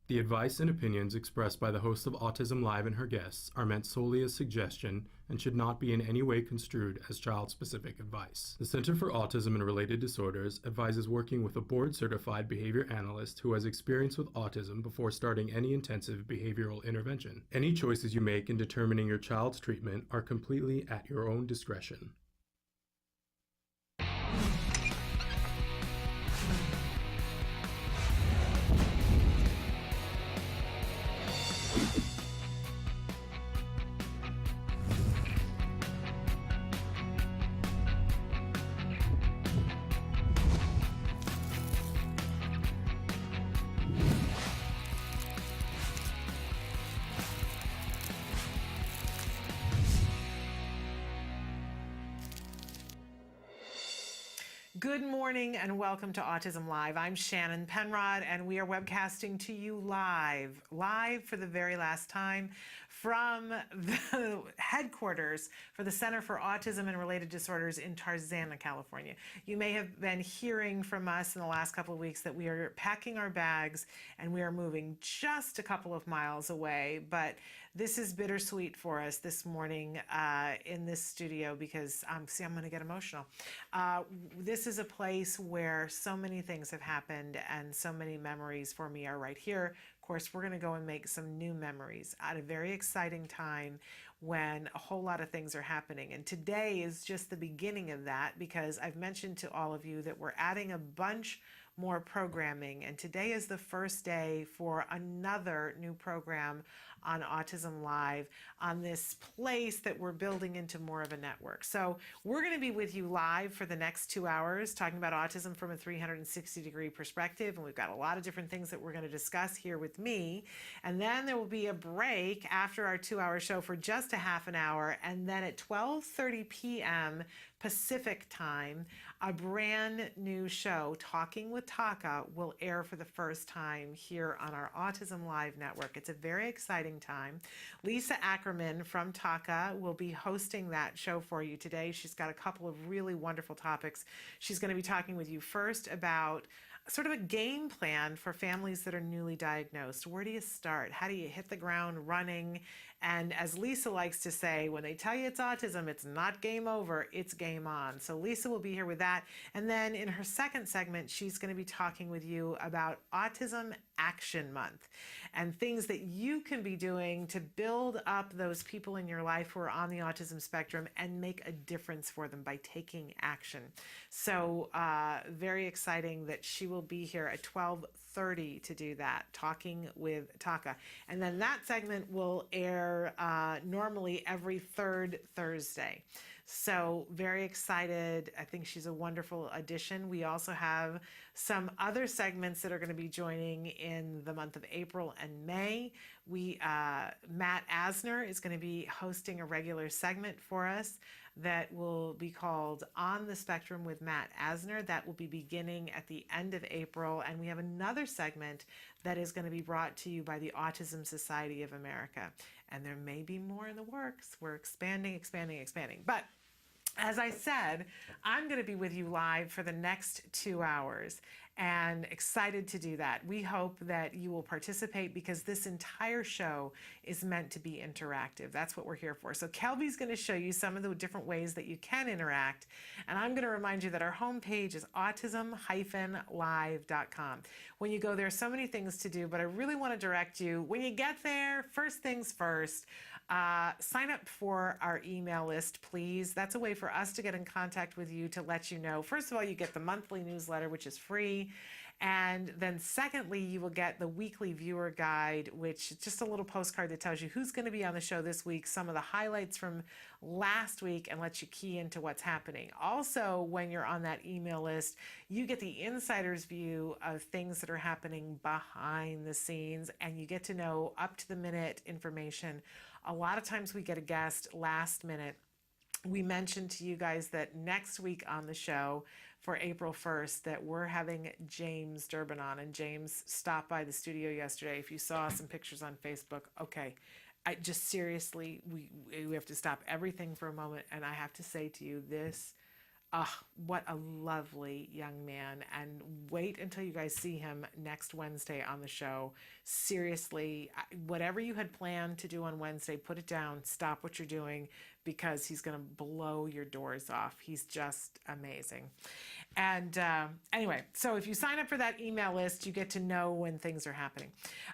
The advice and opinions expressed by the host of Autism Live and her guests are meant solely as suggestion and should not be in any way construed as child-specific advice. The Center for Autism and Related Disorders advises working with a board-certified behavior analyst who has experience with autism before starting any intensive behavioral intervention. Any choices you make in determining your child's treatment are completely at your own discretion. Good morning and welcome to Autism Live. I'm Shannon Penrod and we are webcasting to you live for the very last time from the headquarters for the Center for Autism and Related Disorders in Tarzana, California. You may have been hearing from us in the last couple of weeks that we are packing our bags and we are moving just a couple of miles away, but this is bittersweet for us this morning in this studio because, I'm going to get emotional. This is a place where so many things have happened and so many memories for me are right here. Of course, we're going to go and make some new memories at a very exciting time when a whole lot of things are happening. And today is just the beginning of that because I've mentioned to all of you that we're adding a bunch more programming, and today is the first day for another new program on Autism Live on this place that we're building into more of a network. So we're going to be with you live for the next 2 hours talking about autism from a 360-degree perspective, and we've got a lot of different things that we're going to discuss here with me. And then there will be a break after our 2-hour show for just a half an hour, and then at 12:30 p.m. Pacific time, a brand new show, Talking with Taka, will air for the first time here on our Autism Live network. It's a very exciting time. Lisa Ackerman from Taka will be hosting that show for you today. She's got a couple of really wonderful topics. She's going to be talking with you first about sort of a game plan for families that are newly diagnosed. Where do you start? How do you hit the ground running? And as Lisa likes to say, when they tell you it's autism, it's not game over, it's game on. So Lisa will be here with that. And then in her second segment, she's going to be talking with you about Autism Action Month and things that you can be doing to build up those people in your life who are on the autism spectrum and make a difference for them by taking action. So very exciting that she will be here at 12:30 to do that, Talking with Taka. And then that segment will air normally every third Thursday. So very excited. I think she's a wonderful addition. We also have some other segments that are going to be joining in the month of April and May. Matt Asner is going to be hosting a regular segment for us that will be called On the Spectrum with Matt Asner. That will be beginning at the end of April. And we have another segment that is going to be brought to you by the Autism Society of America. And there may be more in the works. We're expanding. But as I said, I'm going to be with you live for the next 2 hours and excited to do that. We hope that you will participate because this entire show is meant to be interactive. That's what we're here for. So Kelby's going to show you some of the different ways that you can interact. And I'm going to remind you that our homepage is autism-live.com. When you go there, so many things to do, but I really want to direct you. When you get there, first things first, sign up for our email list, please. That's a way for us to get in contact with you to let you know. First of all, you get the monthly newsletter, which is free. And then secondly, you will get the weekly viewer guide, which is just a little postcard that tells you who's going to be on the show this week, some of the highlights from last week, and lets you key into what's happening. Also, when you're on that email list, you get the insider's view of things that are happening behind the scenes, and you get to know up-to-the-minute information. A lot of times we get a guest last minute. We mentioned to you guys that next week on the show for April 1st that we're having James Durbin on, and James stopped by the studio yesterday. If you saw some pictures on Facebook, okay, I just seriously, we have to stop everything for a moment, and I have to say to you, this Ah, what a lovely young man. And wait until you guys see him next Wednesday on the show. Seriously, whatever you had planned to do on Wednesday, put it down, stop what you're doing, because he's going to blow your doors off. He's just amazing. And anyway, so if you sign up for that email list, you get to know when things are happening.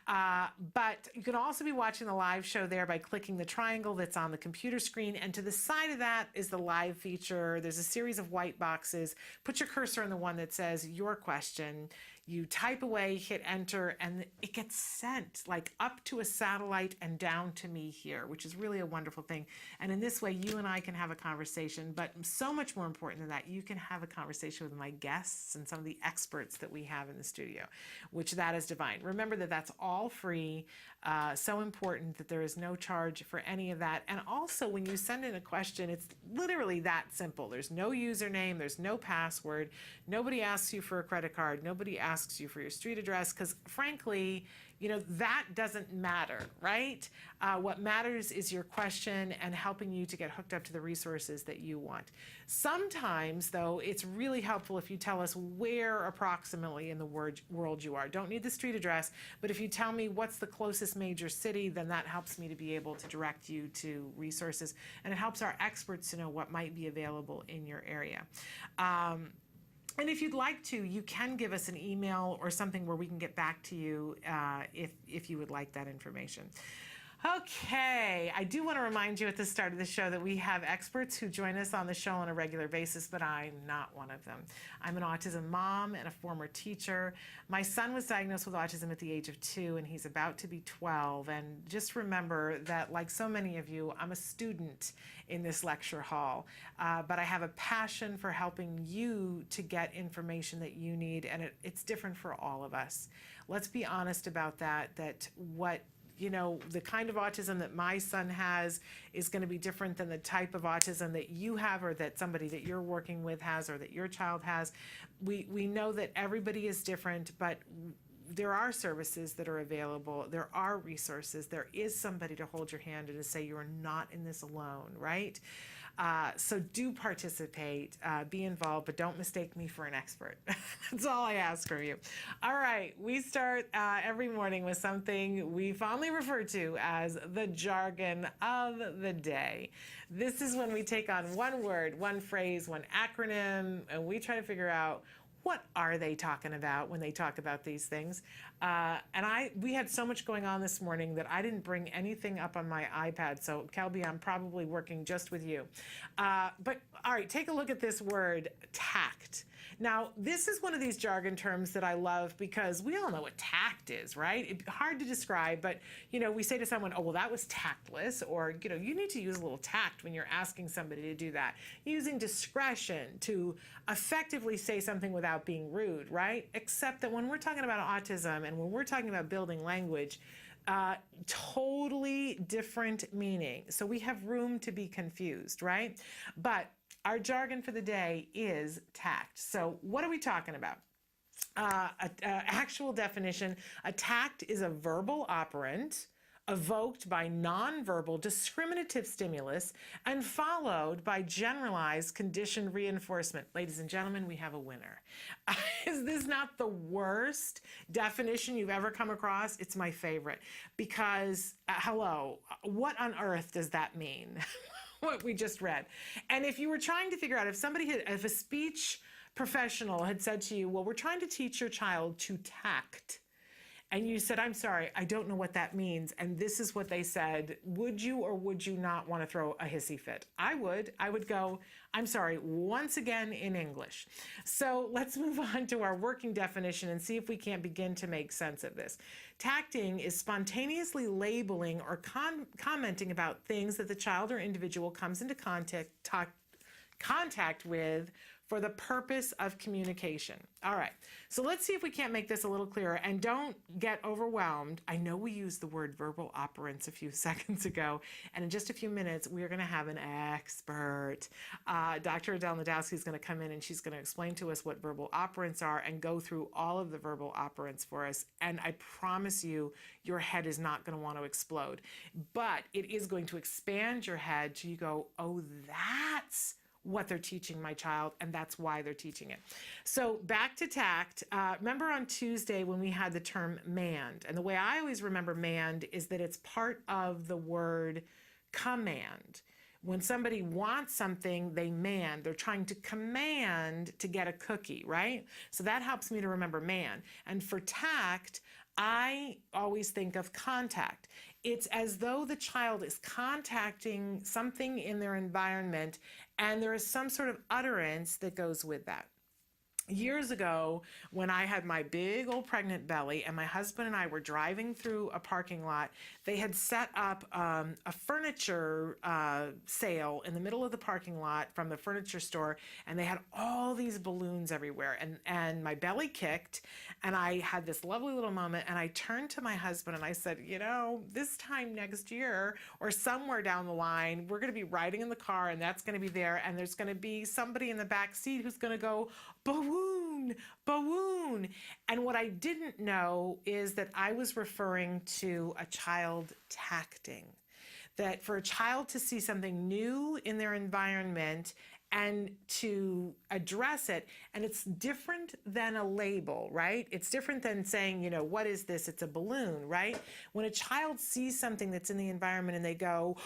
But you can also be watching the live show there by clicking the triangle that's on the computer screen. And to the side of that is the live feature. There's a series of white boxes. Put your cursor on the one that says your question. You type away, hit enter, and it gets sent like up to a satellite and down to me here, which is really a wonderful thing. And in this way, you and I can have a conversation, but so much more important than that, you can have a conversation with my guests and some of the experts that we have in the studio, which that is divine. Remember that that's all free. So important that there is no charge for any of that. And also, when you send in a question, it's literally that simple. There's no username, there's no password. Nobody asks you for a credit card. Nobody asks you for your street address, because frankly, that doesn't matter, right? What matters is your question and helping you to get hooked up to the resources that you want. Sometimes, though, it's really helpful if you tell us where approximately in the world you are. Don't need the street address, but if you tell me what's the closest major city, then that helps me to be able to direct you to resources, and it helps our experts to know what might be available in your area. And if you'd like to, you can give us an email or something where we can get back to you if you would like that information. Okay, I do want to remind you at the start of the show that we have experts who join us on the show on a regular basis, but I'm not one of them. I'm an autism mom and a former teacher. My son was diagnosed with autism at the age of 2, and he's about to be 12. And just remember that, like so many of you, I'm a student in this lecture hall, but I have a passion for helping you to get information that you need, and it's different for all of us. Let's be honest about that the kind of autism that my son has is going to be different than the type of autism that you have, or that somebody that you're working with has, or that your child has. We know that everybody is different, but there are services that are available. There are resources. There is somebody to hold your hand and to say you're not in this alone, right? So do participate, be involved, but don't mistake me for an expert. That's all I ask from you. All right, we start every morning with something we fondly refer to as the jargon of the day. This is when we take on one word, one phrase, one acronym, and we try to figure out what are they talking about when they talk about these things. We had so much going on this morning that I didn't bring anything up on my iPad. So Kelby, I'm probably working just with you. But all right, take a look at this word, tact. Now, this is one of these jargon terms that I love because we all know what tact is, right? It's hard to describe, but we say to someone, oh, well, that was tactless, or you need to use a little tact when you're asking somebody to do that. Using discretion to effectively say something without being rude, right? Except that when we're talking about autism and when we're talking about building language, totally different meaning. So we have room to be confused, right? But our jargon for the day is tact. So what are we talking about? Actual definition, a tact is a verbal operant evoked by nonverbal discriminative stimulus and followed by generalized conditioned reinforcement. Ladies and gentlemen, we have a winner. Is this not the worst definition you've ever come across? It's my favorite because, hello, what on earth does that mean? What we just read. And if you were trying to figure out if a speech professional had said to you, well, we're trying to teach your child to tact, and you said, I'm sorry, I don't know what that means, and this is what they said, would you or would you not want to throw a hissy fit? I would go, I'm sorry, once again in English. So let's move on to our working definition and see if we can't begin to make sense of this. Tacting is spontaneously labeling or commenting about things that the child or individual comes into contact with for the purpose of communication. All right, so let's see if we can't make this a little clearer, and don't get overwhelmed. I know we used the word verbal operants a few seconds ago, and in just a few minutes, we're gonna have an expert. Dr. Adele Nadowski is gonna come in and she's gonna explain to us what verbal operants are and go through all of the verbal operants for us. And I promise you, your head is not gonna wanna explode, but it is going to expand your head till you go, oh, that's what they're teaching my child, and that's why they're teaching it. So back to tact. Remember on Tuesday when we had the term manned, and the way I always remember manned is that it's part of the word command. When somebody wants something, they man. They're trying to command to get a cookie, right? So that helps me to remember man. And for tact, I always think of contact. It's as though the child is contacting something in their environment, and there is some sort of utterance that goes with that. Years ago, when I had my big old pregnant belly and my husband and I were driving through a parking lot, they had set up a furniture sale in the middle of the parking lot from the furniture store, and they had all these balloons everywhere. And my belly kicked, and I had this lovely little moment, and I turned to my husband and I said, you know, this time next year or somewhere down the line, we're going to be riding in the car, and that's going to be there, and there's going to be somebody in the back seat who's going to go, bawoon, bawoon. And what I didn't know is that I was referring to a child tacting. That for a child to see something new in their environment and to address it, and it's different than a label, right? It's different than saying, you know, what is this? It's a balloon, right? When a child sees something that's in the environment and they go,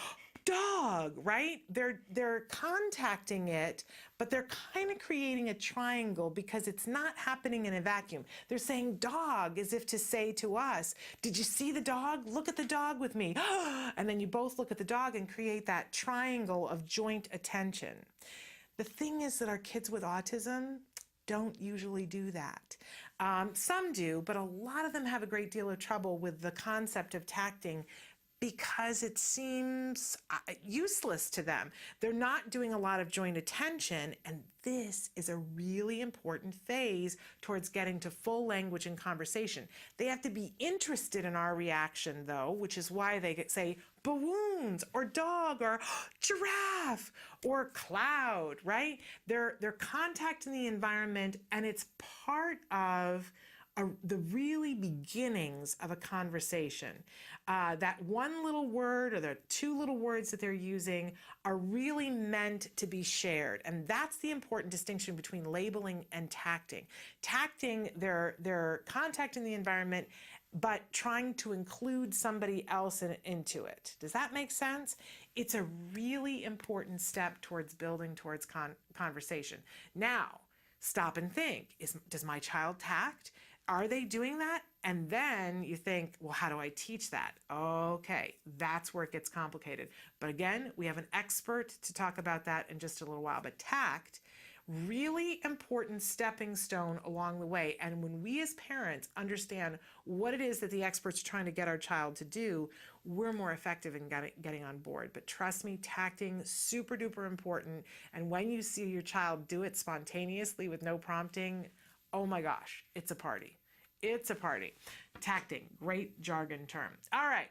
dog, right? They're contacting it, but they're kind of creating a triangle because it's not happening in a vacuum. They're saying dog as if to say to us, did you see the dog? Look at the dog with me. And then you both look at the dog and create that triangle of joint attention. The thing is that our kids with autism don't usually do that. Some do, but a lot of them have a great deal of trouble with the concept of tacting because it seems useless to them. They're not doing a lot of joint attention, and this is a really important phase towards getting to full language and conversation. They have to be interested in our reaction, though, which is why they say balloons or dog or giraffe or cloud, right? They're contacting the environment, and it's part of the really beginnings of a conversation. That one little word or the two little words that they're using are really meant to be shared. And that's the important distinction between labeling and tacting. Tacting, they're contacting the environment, but trying to include somebody else into it. Does that make sense? It's a really important step towards building towards conversation. Now, stop and think. Does my child tact? Are they doing that? And then you think, well, how do I teach that? Okay, that's where it gets complicated. But again, we have an expert to talk about that in just a little while. But tact, really important stepping stone along the way. And when we as parents understand what it is that the experts are trying to get our child to do, we're more effective in getting on board. But trust me, tacting, super duper important. And when you see your child do it spontaneously with no prompting, oh my gosh, it's a party. It's a party. Tacting, great jargon term. All right,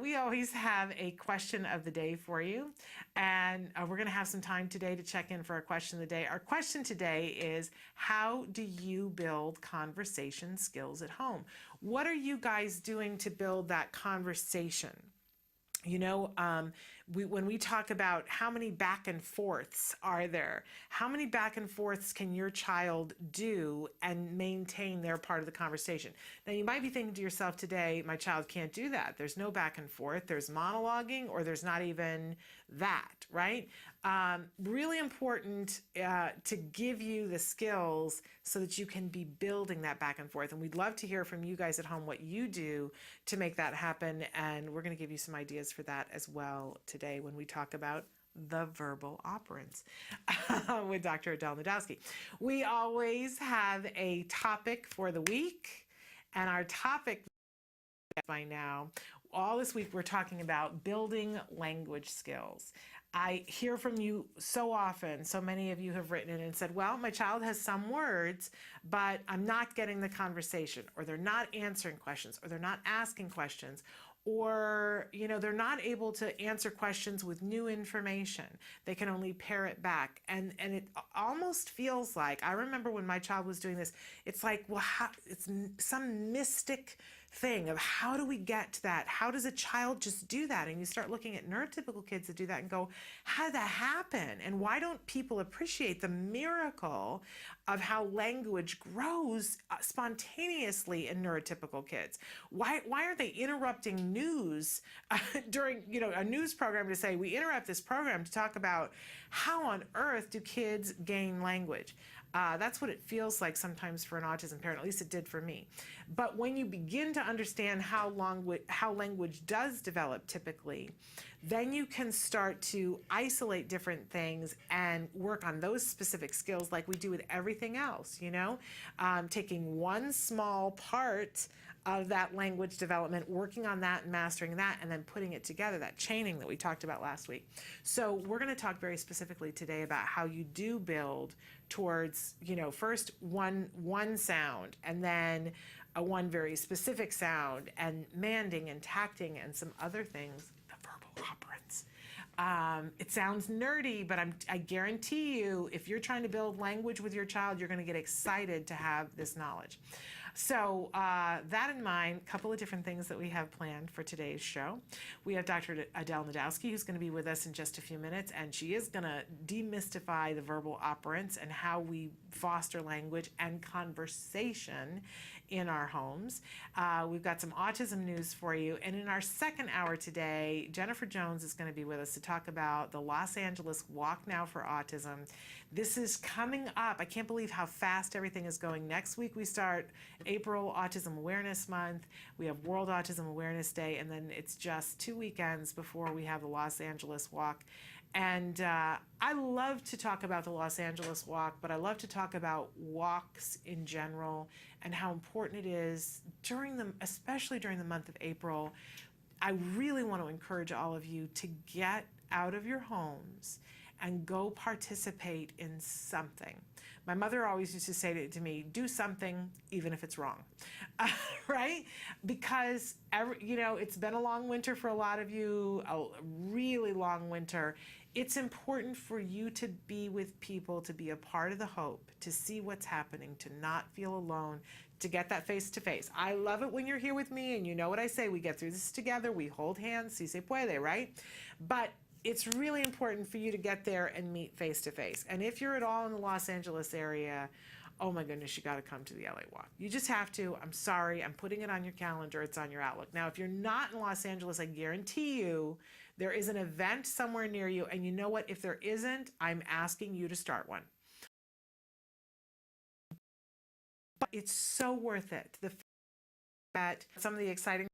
we always have a question of the day for you, and we're going to have some time today to check in for a question of the day. Our question today is, how do you build conversation skills at home? What are you guys doing to build that conversation? You know, when we talk about how many back and forths are there, how many back and forths can your child do and maintain their part of the conversation? Now, you might be thinking to yourself today, my child can't do that. There's no back and forth. There's monologuing, or there's not even that, right? Really important to give you the skills so that you can be building that back and forth. And we'd love to hear from you guys at home what you do to make that happen. And we're going to give you some ideas for that as well today when we talk about the verbal operants with Dr. Adele Nadowski. We always have a topic for the week, and our topic by now, all this week we're talking about building language skills. I hear from you so often, so many of you have written in and said, well, my child has some words, but I'm not getting the conversation, or they're not answering questions, or they're not asking questions, or, you know, they're not able to answer questions with new information. They can only parrot back. And it almost feels like, I remember when my child was doing this, it's like, well, it's some mystic thing of how do we get to that? How does a child just do that? And you start looking at neurotypical kids that do that and go, how did that happen? And why don't people appreciate the miracle of how language grows spontaneously in neurotypical kids? Why are they interrupting news during a news program to say we interrupt this program to talk about how on earth do kids gain language? That's what it feels like sometimes for an autism parent. At least it did for me. But when you begin to understand how language does develop typically, then you can start to isolate different things and work on those specific skills like we do with everything else, taking one small part of that language development, working on that and mastering that, and then putting it together, that chaining that we talked about last week. So we're going to talk very specifically today about how you do build towards, first one sound, and then one very specific sound, and manding and tacting and some other things, the verbal operants. It sounds nerdy, but I guarantee you, if you're trying to build language with your child, you're going to get excited to have this knowledge. So that in mind, a couple of different things that we have planned for today's show. We have Dr. Adele Nadowski, who's going to be with us in just a few minutes, and she is going to demystify the verbal operants and how we foster language and conversation in our homes. We've got some autism news for you. And in our second hour today, Jennifer Jones is going to be with us to talk about the Los Angeles Walk Now for Autism. This is coming up. I can't believe how fast everything is going. Next week, we start April Autism Awareness Month. We have World Autism Awareness Day, and then it's just 2 weekends before we have the Los Angeles Walk. And I love to talk about the Los Angeles Walk, but I love to talk about walks in general and how important it is especially during the month of April. I really want to encourage all of you to get out of your homes and go participate in something. My mother always used to say to me, do something even if it's wrong, right? Because, it's been a long winter for a lot of you, a really long winter. It's important for you to be with people, to be a part of the hope, to see what's happening, to not feel alone, to get that face-to-face. I love it when you're here with me, and you know what I say, we get through this together, we hold hands, si se puede, right? But it's really important for you to get there and meet face-to-face. And if you're at all in the Los Angeles area, oh my goodness, you got to come to the LA Walk. You just have to. I'm sorry. I'm putting it on your calendar. It's on your Outlook. Now, if you're not in Los Angeles, I guarantee you there is an event somewhere near you. And you know what? If there isn't, I'm asking you to start one. But it's so worth it. The fact that some of the exciting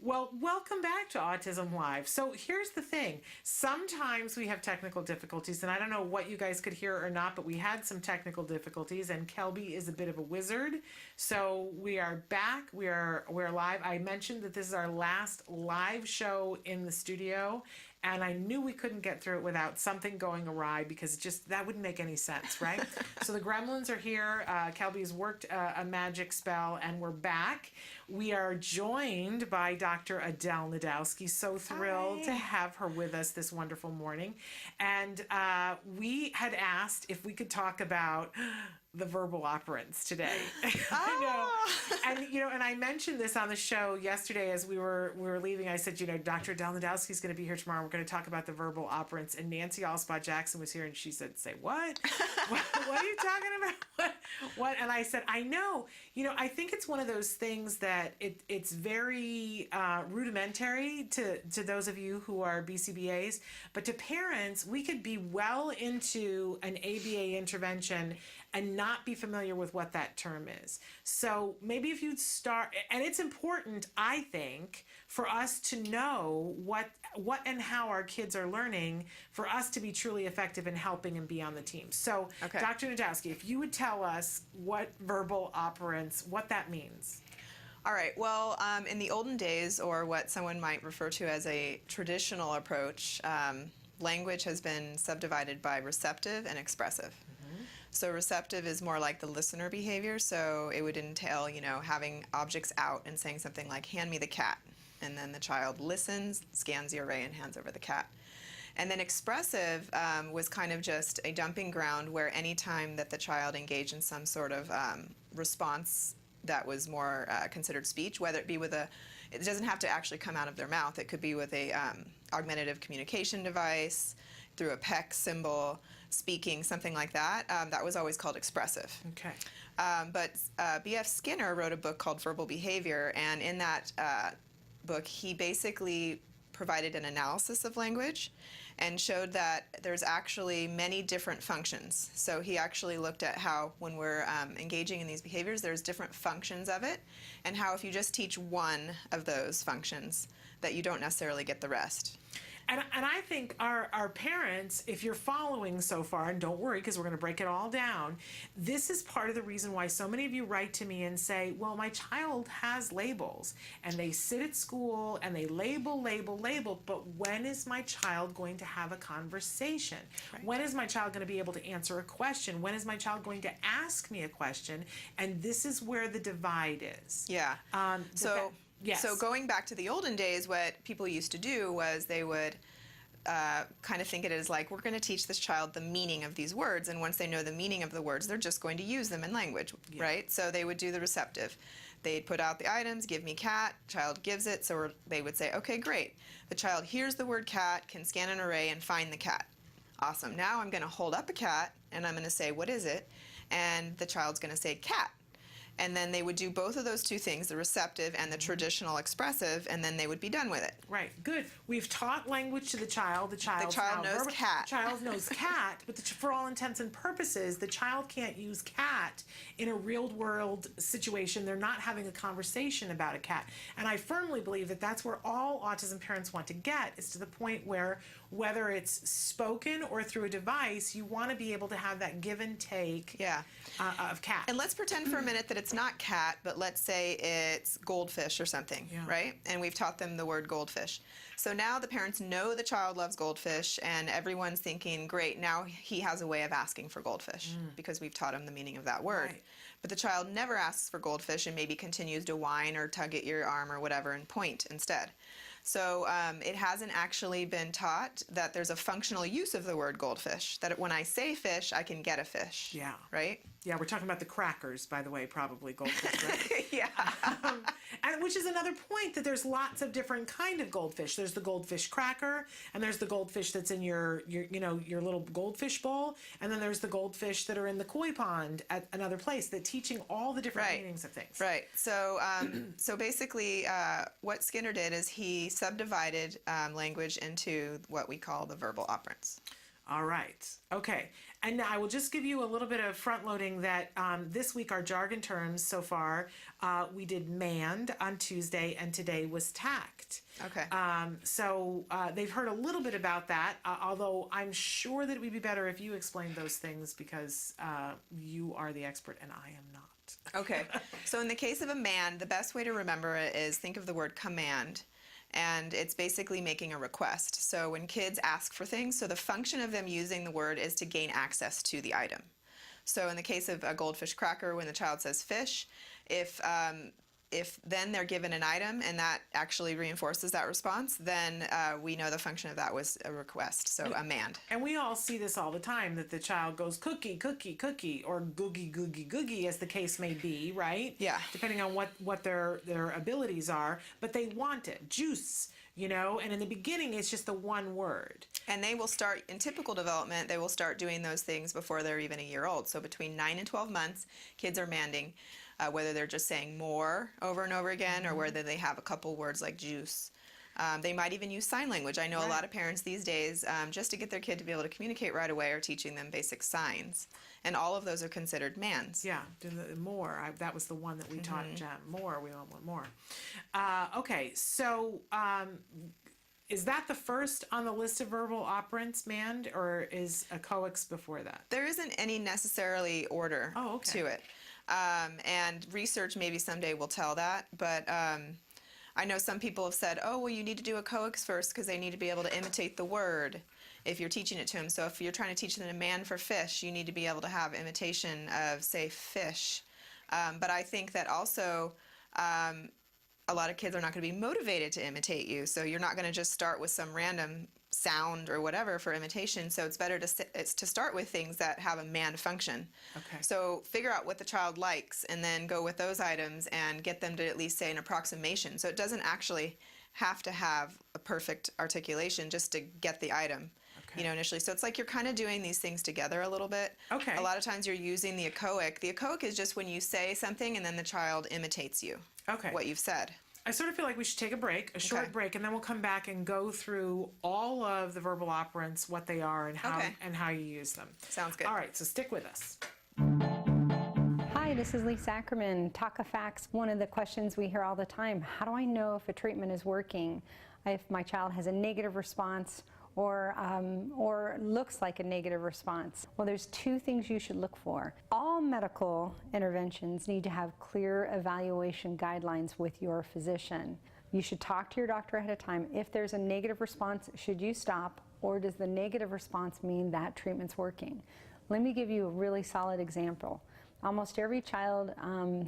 Well, welcome back to Autism Live. So here's the thing. Sometimes we have technical difficulties, and I don't know what you guys could hear or not, but we had some technical difficulties, and Kelby is a bit of a wizard. So we are back. We're live. I mentioned that this is our last live show in the studio, and I knew we couldn't get through it without something going awry, because just that wouldn't make any sense, right? So the gremlins are here. Kelby's worked a magic spell, and we're back. We are joined by Dr. Adele Nadowski. So thrilled to have her with us this wonderful morning. And we had asked if we could talk about the verbal operants today. I know. And and I mentioned this on the show yesterday as we were leaving. I said, Dr. Adele Nadowski is going to be here tomorrow. We're going to talk about the verbal operants. And Nancy Allspot Jackson was here, and she said, "Say what? what are you talking about? What?" And I said, "I know. I think it's one of those things that it's very rudimentary to those of you who are BCBAs, but to parents, we could be well into an ABA intervention and not be familiar with what that term is. So maybe if you'd start, and it's important, I think, for us to know what and how our kids are learning for us to be truly effective in helping and be on the team. So, okay. Dr. Nadowski, if you would tell us what verbal operants, what that means. All right. Well, in the olden days, or what someone might refer to as a traditional approach, language has been subdivided by receptive and expressive. So receptive is more like the listener behavior, so it would entail, having objects out and saying something like, "Hand me the cat." And then the child listens, scans the array, and hands over the cat. And then expressive was kind of just a dumping ground where any time that the child engaged in some sort of response that was more considered speech, whether it be with it doesn't have to actually come out of their mouth. It could be with a augmentative communication device, through a peck symbol, speaking, something like that. That was always called expressive. Okay. But B.F. Skinner wrote a book called Verbal Behavior, and in that book, he basically provided an analysis of language and showed that there's actually many different functions. So he actually looked at how when we're engaging in these behaviors, there's different functions of it, and how if you just teach one of those functions, that you don't necessarily get the rest. And I think our parents, if you're following so far, and don't worry because we're going to break it all down, this is part of the reason why so many of you write to me and say, well, my child has labels, and they sit at school and they label, but when is my child going to have a conversation? Right. When is my child going to be able to answer a question? When is my child going to ask me a question? And this is where the divide is. Yeah. Yes. So going back to the olden days, what people used to do was they would kind of think it as like, we're going to teach this child the meaning of these words, and once they know the meaning of the words, they're just going to use them in language, right? So they would do the receptive. They'd put out the items, give me cat, child gives it, so they would say, okay, great. The child hears the word cat, can scan an array, and find the cat. Awesome. Now I'm going to hold up a cat, and I'm going to say, what is it? And the child's going to say cat. And then they would do both of those two things, the receptive and the traditional expressive, and then they would be done with it. Right. Good. We've taught language to the child. The child knows cat. The child knows cat, but for all intents and purposes, the child can't use cat in a real-world situation. They're not having a conversation about a cat. And I firmly believe that that's where all autism parents want to get, is to the point where, whether it's spoken or through a device, you want to be able to have that give and take of cat. And let's pretend for a minute that it's not cat, but let's say it's goldfish or something, right? And we've taught them the word goldfish. So now the parents know the child loves goldfish, and everyone's thinking, great, now he has a way of asking for goldfish because we've taught him the meaning of that word. Right. But the child never asks for goldfish and maybe continues to whine or tug at your arm or whatever and point instead. So it hasn't actually been taught that there's a functional use of the word goldfish, that when I say fish, I can get a fish. Yeah. Right? Yeah, we're talking about the crackers, by the way, probably goldfish, right? Yeah. And which is another point, that there's lots of different kind of goldfish. There's the goldfish cracker, and there's the goldfish that's in your little goldfish bowl, and then there's the goldfish that are in the koi pond at another place. That teaching all the different meanings of things. Right. So so basically, what Skinner did is he subdivided language into what we call the verbal operants. All right. Okay. And now I will just give you a little bit of front loading that this week our jargon terms so far, we did manned on Tuesday and today was tact. Okay. So they've heard a little bit about that, although I'm sure that it would be better if you explained those things because you are the expert and I am not. Okay. So in the case of a man, the best way to remember it is think of the word command. And it's basically making a request. So when kids ask for things, so the function of them using the word is to gain access to the item. So in the case of a goldfish cracker, when the child says fish, if then they're given an item and that actually reinforces that response, then we know the function of that was a request, so a mand. And we all see this all the time, that the child goes cookie, cookie, cookie, or googie, googie, googie, as the case may be, right? Yeah. Depending on what their abilities are, but they want it. Juice, you know, and in the beginning it's just the one word. And they will start, in typical development, they will start doing those things before they're even a year old. So between 9 and 12 months, kids are manding. Whether they're just saying more over and over again or whether they have a couple words like juice. They might even use sign language. I know a lot of parents these days, just to get their kid to be able to communicate right away, are teaching them basic signs. And all of those are considered mands. Yeah, more. That was the one that we taught Jen. More, we all want more. Okay, so is that the first on the list of verbal operants, mand, or is a coex before that? There isn't any necessarily order to it. And research maybe someday will tell that, but I know some people have said, oh, well, you need to do a coex first because they need to be able to imitate the word if you're teaching it to them. So if you're trying to teach them a man for fish, you need to be able to have imitation of, say, fish. But I think that also a lot of kids are not going to be motivated to imitate you, so you're not going to just start with some random sound or whatever for imitation. So it's better to start with things that have a man function. Okay. So figure out what the child likes and then go with those items and get them to at least say an approximation. So it doesn't actually have to have a perfect articulation just to get the item. Okay. You know, initially. So it's like you're kind of doing these things together a little bit. Okay. A lot of times you're using the echoic. The echoic is just when you say something and then the child imitates you. Okay. What you've said. I sort of feel like we should take a break, a short break, and then we'll come back and go through all of the verbal operants, what they are, and how you use them. Sounds good. All right, so stick with us. Hi, this is Lisa Ackerman. Talk of Facts. One of the questions we hear all the time: how do I know if a treatment is working? If my child has a negative response or looks like a negative response? Well, there's two things you should look for. All medical interventions need to have clear evaluation guidelines with your physician. You should talk to your doctor ahead of time. If there's a negative response, should you stop, or does the negative response mean that treatment's working? Let me give you a really solid example. Almost every child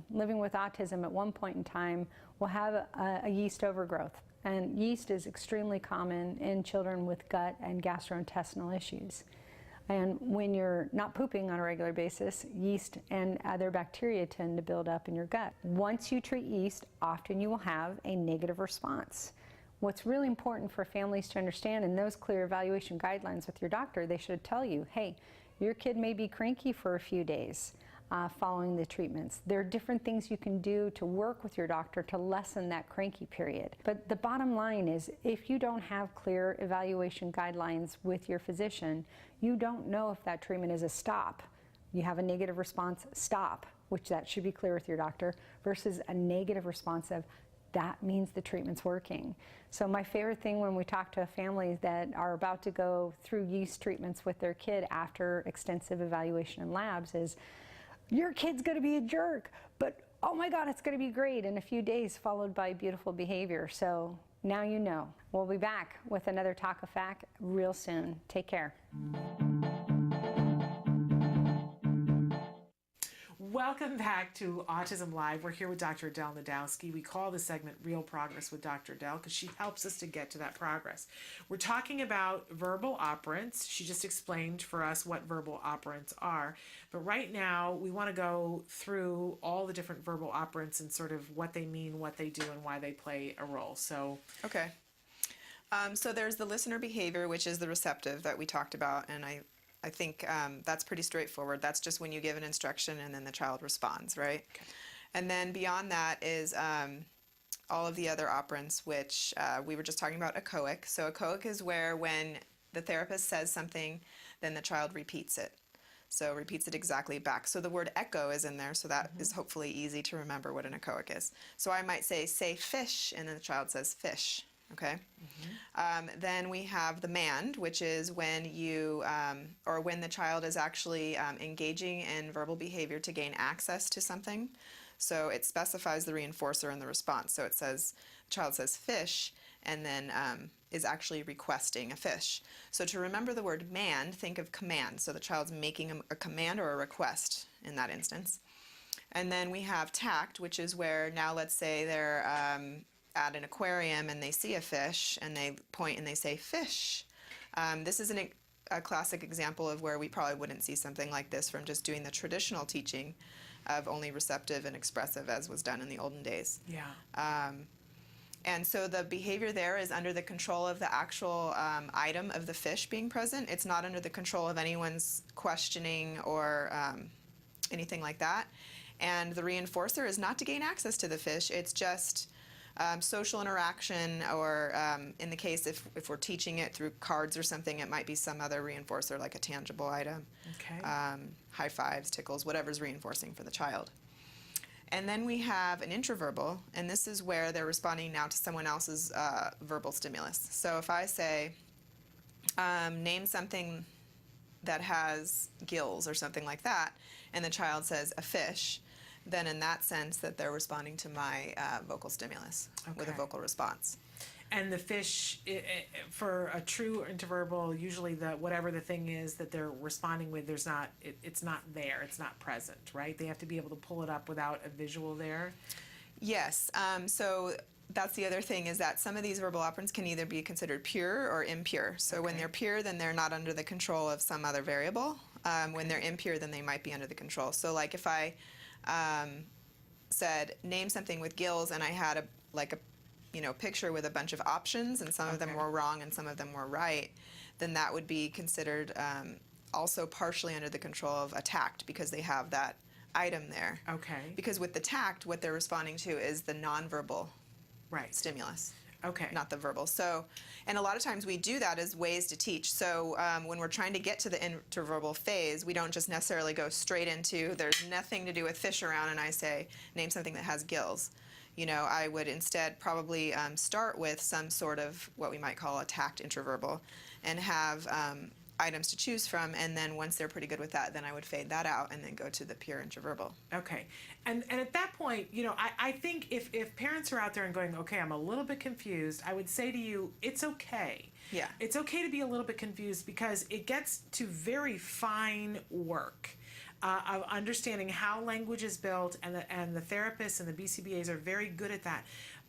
living with autism at one point in time will have a yeast overgrowth. And yeast is extremely common in children with gut and gastrointestinal issues. And when you're not pooping on a regular basis, yeast and other bacteria tend to build up in your gut. Once you treat yeast, often you will have a negative response. What's really important for families to understand, in those clear evaluation guidelines with your doctor, they should tell you, hey, your kid may be cranky for a few days following the treatments. There are different things you can do to work with your doctor to lessen that cranky period. But the bottom line is, if you don't have clear evaluation guidelines with your physician, you don't know if that treatment is a stop. You have a negative response, stop, which that should be clear with your doctor, versus a negative response of, that means the treatment's working. So my favorite thing when we talk to families that are about to go through yeast treatments with their kid after extensive evaluation in labs is, your kid's gonna be a jerk, but oh my God, it's gonna be great in a few days, followed by beautiful behavior. So now you know. We'll be back with another Talk of Fact real soon. Take care. Welcome back to Autism Live. We're here with Dr. Adele Nadowski. We call this segment Real Progress with Dr. Adele because she helps us to get to that progress. We're talking about verbal operants. She just explained for us what verbal operants are. But right now, we want to go through all the different verbal operants and sort of what they mean, what they do, and why they play a role. So, okay. So there's the listener behavior, which is the receptive that we talked about, and I think that's pretty straightforward. That's just when you give an instruction and then the child responds, right? Okay. And then beyond that is all of the other operants, which we were just talking about echoic. So echoic is where when the therapist says something, then the child repeats it. So repeats it exactly back. So the word echo is in there, so that is hopefully easy to remember what an echoic is. So I might say fish, and then the child says fish. Okay. Then we have the mand, which is when you, or when the child is actually engaging in verbal behavior to gain access to something. So it specifies the reinforcer and the response. So it says, the child says fish, and then is actually requesting a fish. So to remember the word mand, think of command. So the child's making a command or a request in that instance. And then we have tact, which is where now let's say they're at an aquarium and they see a fish and they point and they say fish. This is a classic example of where we probably wouldn't see something like this from just doing the traditional teaching of only receptive and expressive as was done in the olden days. Yeah. And so the behavior there is under the control of the actual item of the fish being present. It's not under the control of anyone's questioning or anything like that. And the reinforcer is not to gain access to the fish. It's just social interaction, or in the case if we're teaching it through cards or something, it might be some other reinforcer like a tangible item. Okay. High fives, tickles, whatever's reinforcing for the child. And then we have an intraverbal, and this is where they're responding now to someone else's verbal stimulus. So if I say, name something that has gills or something like that, and the child says a fish, then in that sense that they're responding to my vocal stimulus with a Okay. vocal response. And the fish, for a true interverbal, usually whatever the thing is that they're responding with, it's not there, it's not present, right? They have to be able to pull it up without a visual there. Yes, so that's the other thing, is that some of these verbal operants can either be considered pure or impure. So when Okay. they're pure, then they're not under the control of some other variable. When they're impure, then they might be under the control. So like if I said, name something with gills, and I had a picture with a bunch of options, and some of them Okay. were wrong and some of them were right, then that would be considered also partially under the control of a tact, because they have that item there. Okay. Because with the tact, what they're responding to is the nonverbal Right. stimulus, Okay. not the verbal. So, and a lot of times we do that as ways to teach. So when we're trying to get to the interverbal phase, we don't just necessarily go straight into, there's nothing to do with fish around, and I say, name something that has gills. I would instead probably start with some sort of what we might call a tact interverbal, and have items to choose from, and then once they're pretty good with that, then I would fade that out and then go to the pure interverbal. Okay. And at that point, I think if parents are out there and going, okay, I'm a little bit confused, I would say to you, it's okay. Yeah. It's okay to be a little bit confused, because it gets to very fine work of understanding how language is built, and the therapists and the BCBAs are very good at that.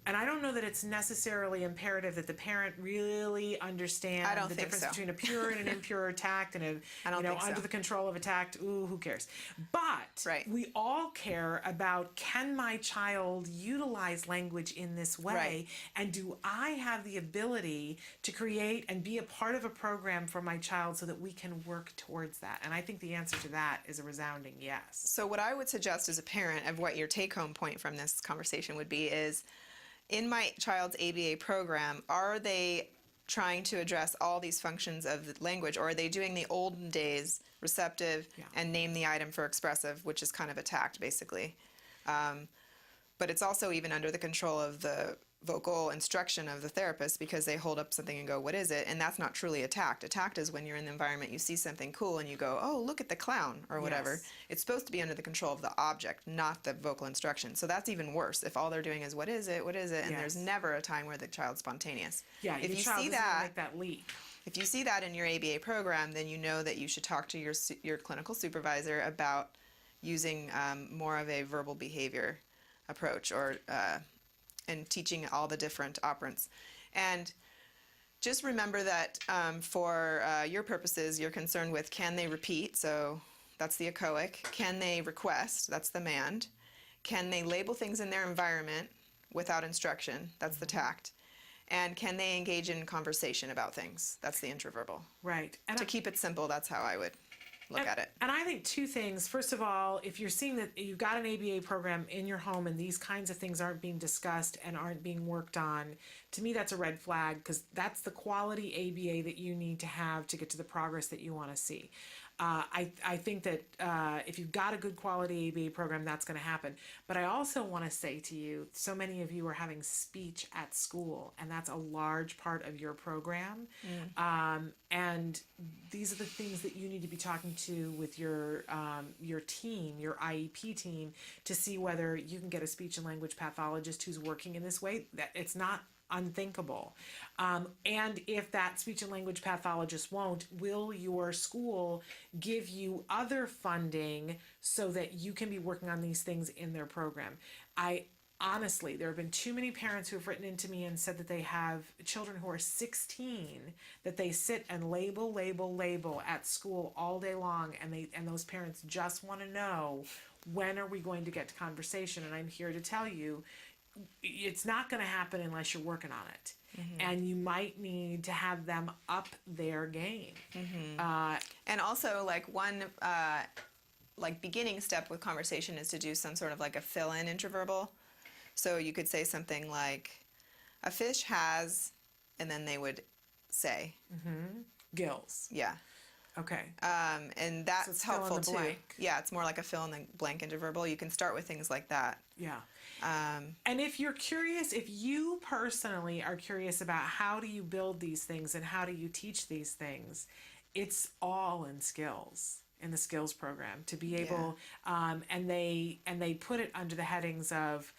And I don't know that it's necessarily imperative that the parent really understand I don't the think difference so. between a pure and an impure tact, and I don't think so. under the control of a tact. Ooh, who cares? But Right. we all care about, can my child utilize language in this way? Right. And do I have the ability to create and be a part of a program for my child so that we can work towards that? And I think the answer to that is a resounding yes. So what I would suggest as a parent, of what your take-home point from this conversation would be, is in my child's ABA program, are they trying to address all these functions of the language, or are they doing the olden days receptive and name the item for expressive, which is kind of a tact basically. But it's also even under the control of the vocal instruction of the therapist, because they hold up something and go, what is it? And that's not truly a tact. A tact is when you're in the environment, you see something cool and you go, oh, look at the clown, or whatever. Yes. It's supposed to be under the control of the object, not the vocal instruction. So that's even worse if all they're doing is, what is it? What is it? And there's Yes. never a time where the child's spontaneous. Yeah, If your you child see doesn't that, make that leap. if you see that in your ABA program, then you know that you should talk to your clinical supervisor about using more of a verbal behavior approach, or and teaching all the different operants. And just remember that for your purposes, you're concerned with, can they repeat? So that's the echoic. Can they request? That's the mand. Can they label things in their environment without instruction? That's the tact. And can they engage in conversation about things? That's the intraverbal. Right. And To keep it simple, that's how I would. look at it. And I think two things. First of all, if you're seeing that you've got an ABA program in your home and these kinds of things aren't being discussed and aren't being worked on, to me that's a red flag, because that's the quality ABA that you need to have to get to the progress that you want to see. I think that if you've got a good quality ABA program, that's going to happen. But I also want to say to you, so many of you are having speech at school, and that's a large part of your program. And these are the things that you need to be talking to with your team, your IEP team, to see whether you can get a speech and language pathologist who's working in this way. That it's not unthinkable. And if that speech and language pathologist won't, will your school give you other funding so that you can be working on these things in their program? Honestly, there have been too many parents who have written into me and said that they have children who are 16 that they sit and label at school all day long, and those parents just want to know, when are we going to get to conversation? And I'm here to tell you, it's not going to happen unless you're working on it. And you might need to have them up their game. And also, like, one like beginning step with conversation is to do some sort of like a fill-in interverbal. So you could say something like, a fish has, and then they would say. Gills. Yeah. Okay. And that's it's fill in helpful the too. blank. Yeah, it's more like a fill in the blank interverbal. You can start with things like that. Yeah. And if you're curious, if you personally are curious about how do you build these things and how do you teach these things, it's all in skills, in the skills program, to be able, and they put it under the headings of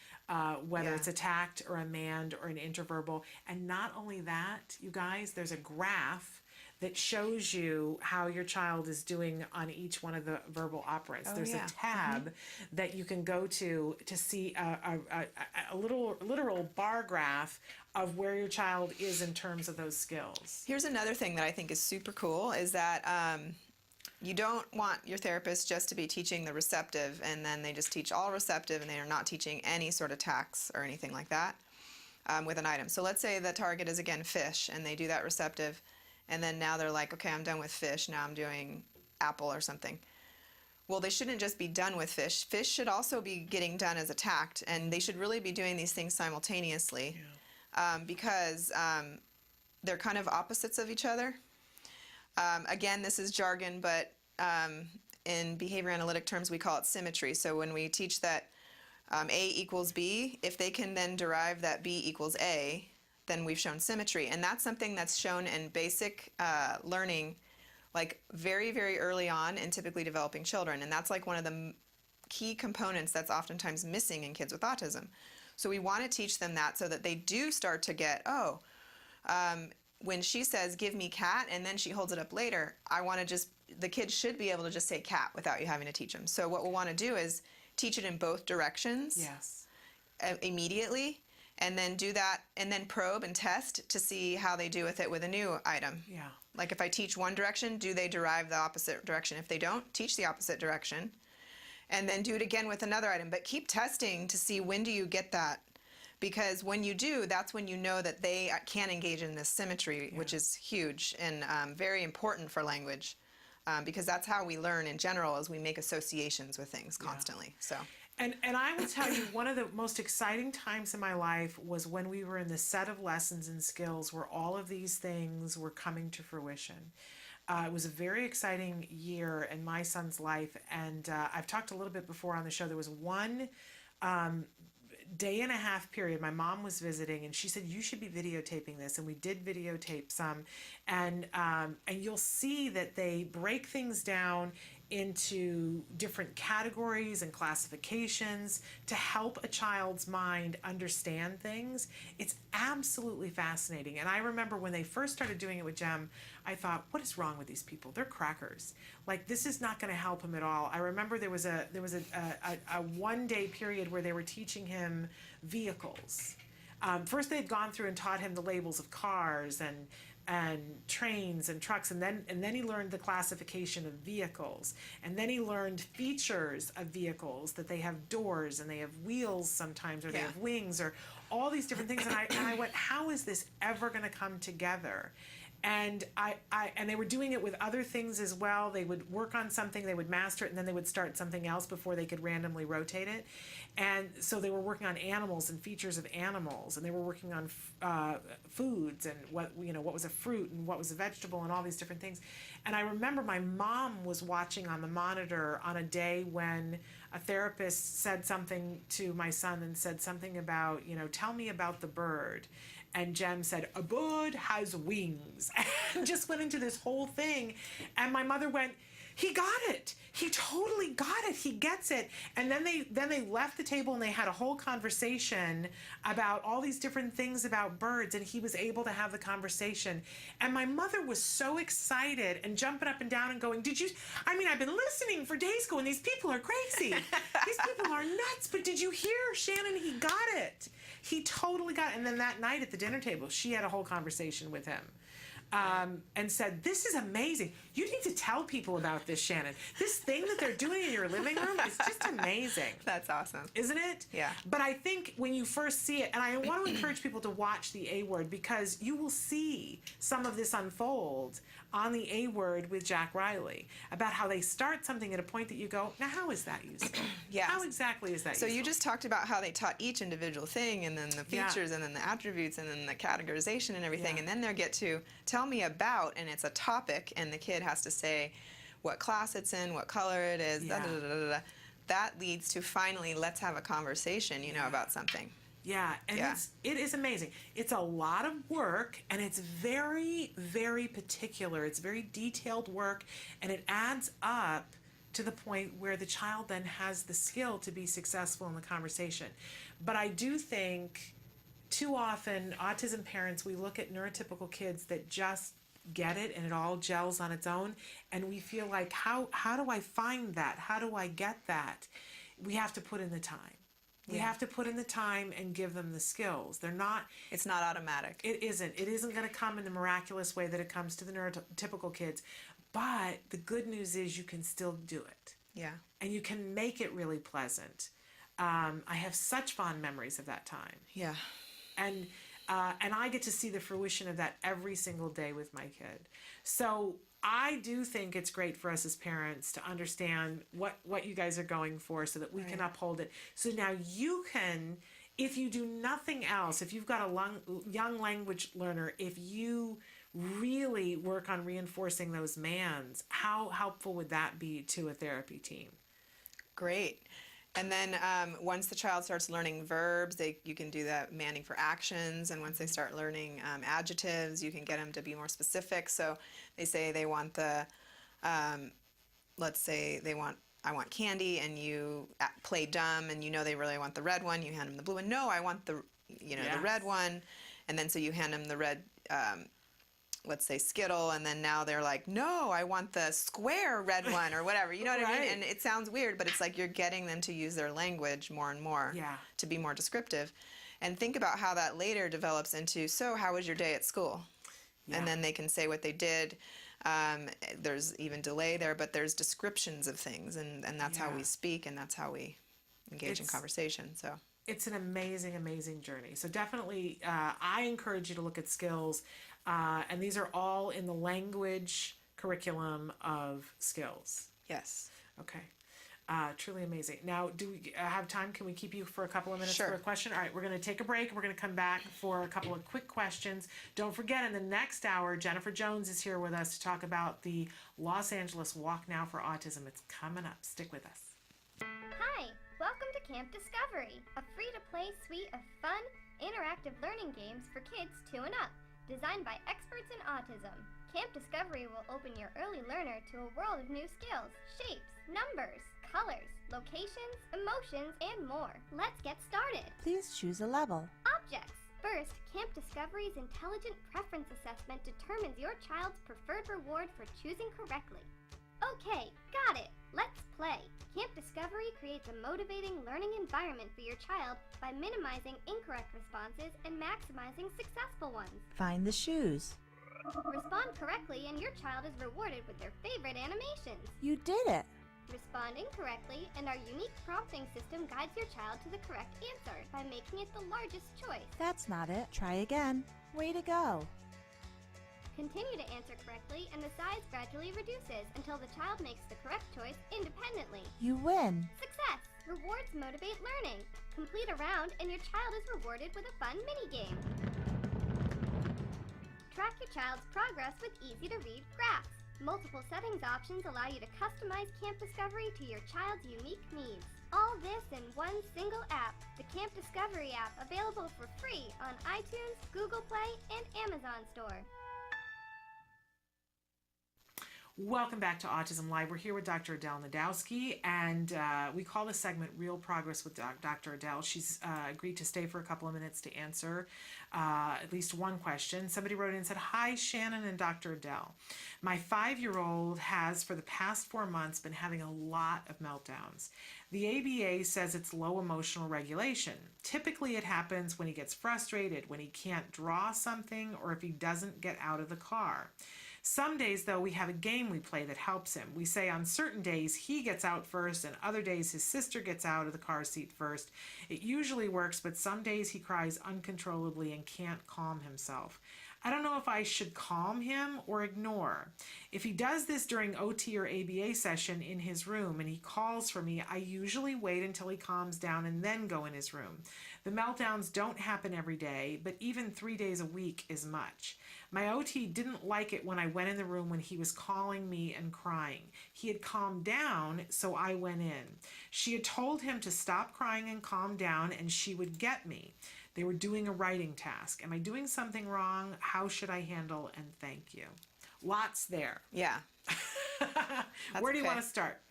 whether it's a tact or a mand or an interverbal. And not only that, you guys, there's a graph that shows you how your child is doing on each one of the verbal operands. There's a tab that you can go to see a literal bar graph of where your child is in terms of those skills. Here's another thing that I think is super cool is that you don't want your therapist just to be teaching the receptive and then they just teach all receptive and they are not teaching any sort of tacts or anything like that with an item. So let's say the target is, again, fish, and they do that receptive. And then now they're like, okay, I'm done with fish. Now I'm doing apple or something. Well, they shouldn't just be done with fish. Fish should also be getting done as a tact, and they should really be doing these things simultaneously because they're kind of opposites of each other. Again, this is jargon, but in behavior analytic terms, we call it symmetry. So when we teach that A equals B, if they can then derive that B equals A, then we've shown symmetry. And that's something that's shown in basic learning, like very, very early on in typically developing children. And that's like one of the key components that's oftentimes missing in kids with autism. So we want to teach them that so that they do start to get, when she says, give me cat, and then she holds it up later, the kids should be able to just say cat without you having to teach them. So what we'll want to do is teach it in both directions immediately. And then do that, and then probe and test to see how they do with it with a new item. Yeah. Like if I teach one direction, do they derive the opposite direction? If they don't, teach the opposite direction. And then do it again with another item. But keep testing to see, when do you get that? Because when you do, that's when you know that they can engage in this symmetry, which is huge and very important for language. Because that's how we learn in general, is we make associations with things constantly. So. And I will tell you, one of the most exciting times in my life was when we were in the set of lessons and skills where all of these things were coming to fruition. It was a very exciting year in my son's life, and I've talked a little bit before on the show. There was one day and a half period. My mom was visiting, and she said, you should be videotaping this, and we did videotape some, and you'll see that they break things down into different categories and classifications to help a child's mind understand things. It's absolutely fascinating. And I remember when they first started doing it with Jem, I thought, what is wrong with these people? They're crackers. Like, this is not going to help him at all. I remember there was a 1 day period where they were teaching him vehicles. First they'd gone through and taught him the labels of cars and trains and trucks, and then he learned the classification of vehicles, and then he learned features of vehicles, that they have doors and they have wheels sometimes, or they have wings, or all these different things. And I went, how is this ever going to come together? And and they were doing it with other things as well. They would work on something, they would master it, and then they would start something else before they could randomly rotate it. And so they were working on animals and features of animals, and they were working on foods and what was a fruit and what was a vegetable and all these different things. And I remember my mom was watching on the monitor on a day when a therapist said something to my son and said something about, tell me about the bird. And Jem said, a bird has wings, and just went into this whole thing. And my mother went, he got it. He totally got it. He gets it. And then they left the table and they had a whole conversation about all these different things about birds, and he was able to have the conversation. And my mother was so excited and jumping up and down and going, I've been listening for days going, these people are crazy. These people are nuts. But did you hear, Shannon? He got it. He totally got it. And then that night at the dinner table, she had a whole conversation with him. And said, this is amazing. You need to tell people about this, Shannon. This thing that they're doing in your living room is just amazing. That's awesome. Isn't it? Yeah. But I think when you first see it, and I want to encourage people to watch the A Word, because you will see some of this unfold on the A Word with Jack Riley, about how they start something at a point that you go, now how is that useful? Yes. How exactly is that So useful? you just talked about how they taught each individual thing, and then the features, and then the attributes, and then the categorization and everything, and then they get to tell me about, and it's a topic, and the kid has to say what class it's in, what color it is, da, da, da, da, da. That leads to finally, let's have a conversation, about something. Yeah, and it is amazing. It's a lot of work, and it's very, very particular. It's very detailed work, and it adds up to the point where the child then has the skill to be successful in the conversation. But I do think too often, autism parents, we look at neurotypical kids that just get it and it all gels on its own, and we feel like, how do I find that? How do I get that? We have to put in the time. We have to put in the time and give them the skills. It's not automatic. It isn't. It isn't going to come in the miraculous way that it comes to the neurotypical kids. But the good news is you can still do it. Yeah. And you can make it really pleasant. I have such fond memories of that time. Yeah. And I get to see the fruition of that every single day with my kid. So I do think it's great for us as parents to understand what you guys are going for, so that we can uphold it. So now you can, if you do nothing else, if you've got a young language learner, if you really work on reinforcing those mands, how helpful would that be to a therapy team? Great. And then once the child starts learning verbs, you can do that manning for actions. And once they start learning adjectives, you can get them to be more specific. So they say they want let's say I want candy, and you play dumb, and they really want the red one. You hand them the blue one. No, I want the red one. And then so you hand them the red, let's say Skittle, and then now they're like, no, I want the square red one, or whatever. You know what I mean? And it sounds weird, but it's like you're getting them to use their language more and more to be more descriptive. And think about how that later develops into, so how was your day at school? Yeah. And then they can say what they did. There's even delay there, but there's descriptions of things, and that's how we speak, and that's how we engage in conversation. So it's an amazing, amazing journey. So definitely, I encourage you to look at skills. And these are all in the language curriculum of skills. Yes. Okay. Truly amazing. Now, do we have time? Can we keep you for a couple of minutes Sure. for a question? All right, we're going to take a break. We're going to come back for a couple of quick questions. Don't forget, in the next hour, Jennifer Jones is here with us to talk about the Los Angeles Walk Now for Autism. It's coming up. Stick with us. Hi, welcome to Camp Discovery, a free-to-play suite of fun, interactive learning games for kids 2 and up. Designed by experts in autism, Camp Discovery will open your early learner to a world of new skills, shapes, numbers, colors, locations, emotions, and more. Let's get started. Please choose a level. Objects. First, Camp Discovery's Intelligent Preference Assessment determines your child's preferred reward for choosing correctly. Okay, got it. Let's play. Camp Discovery creates a motivating learning environment for your child by minimizing incorrect responses and maximizing successful ones. Find the shoes. Respond correctly and your child is rewarded with their favorite animations. You did it. Respond incorrectly and our unique prompting system guides your child to the correct answer by making it the largest choice. That's not it. Try again. Way to go. Continue to answer correctly and the size gradually reduces until the child makes the correct choice independently. You win. Success! Rewards motivate learning. Complete a round and your child is rewarded with a fun mini-game. Track your child's progress with easy-to-read graphs. Multiple settings options allow you to customize Camp Discovery to your child's unique needs. All this in one single app, the Camp Discovery app, available for free on iTunes, Google Play, and Amazon Store. Welcome back to Autism Live. We're here with Dr. Adele Nadowski, and we call this segment Real Progress with Dr. Adele. She's agreed to stay for a couple of minutes to answer at least one question. Somebody wrote in and said, "Hi, Shannon and Dr. Adele. My 5-year-old has, for the past 4 months, been having a lot of meltdowns. The ABA says it's low emotional regulation. Typically, it happens when he gets frustrated, when he can't draw something, or if he doesn't get out of the car. Some days, though, we have a game we play that helps him. We say on certain days he gets out first, and other days his sister gets out of the car seat first. It usually works, but some days he cries uncontrollably and can't calm himself. I don't know if I should calm him or ignore. If he does this during OT or ABA session in his room and he calls for me, I usually wait until he calms down and then go in his room. The meltdowns don't happen every day, but even 3 days a week is much. My OT didn't like it when I went in the room when he was calling me and crying. He had calmed down, so I went in. She had told him to stop crying and calm down, and she would get me. They were doing a writing task. Am I doing something wrong? How should I handle? And thank you." Lots there. Yeah. Where do you okay. want to start?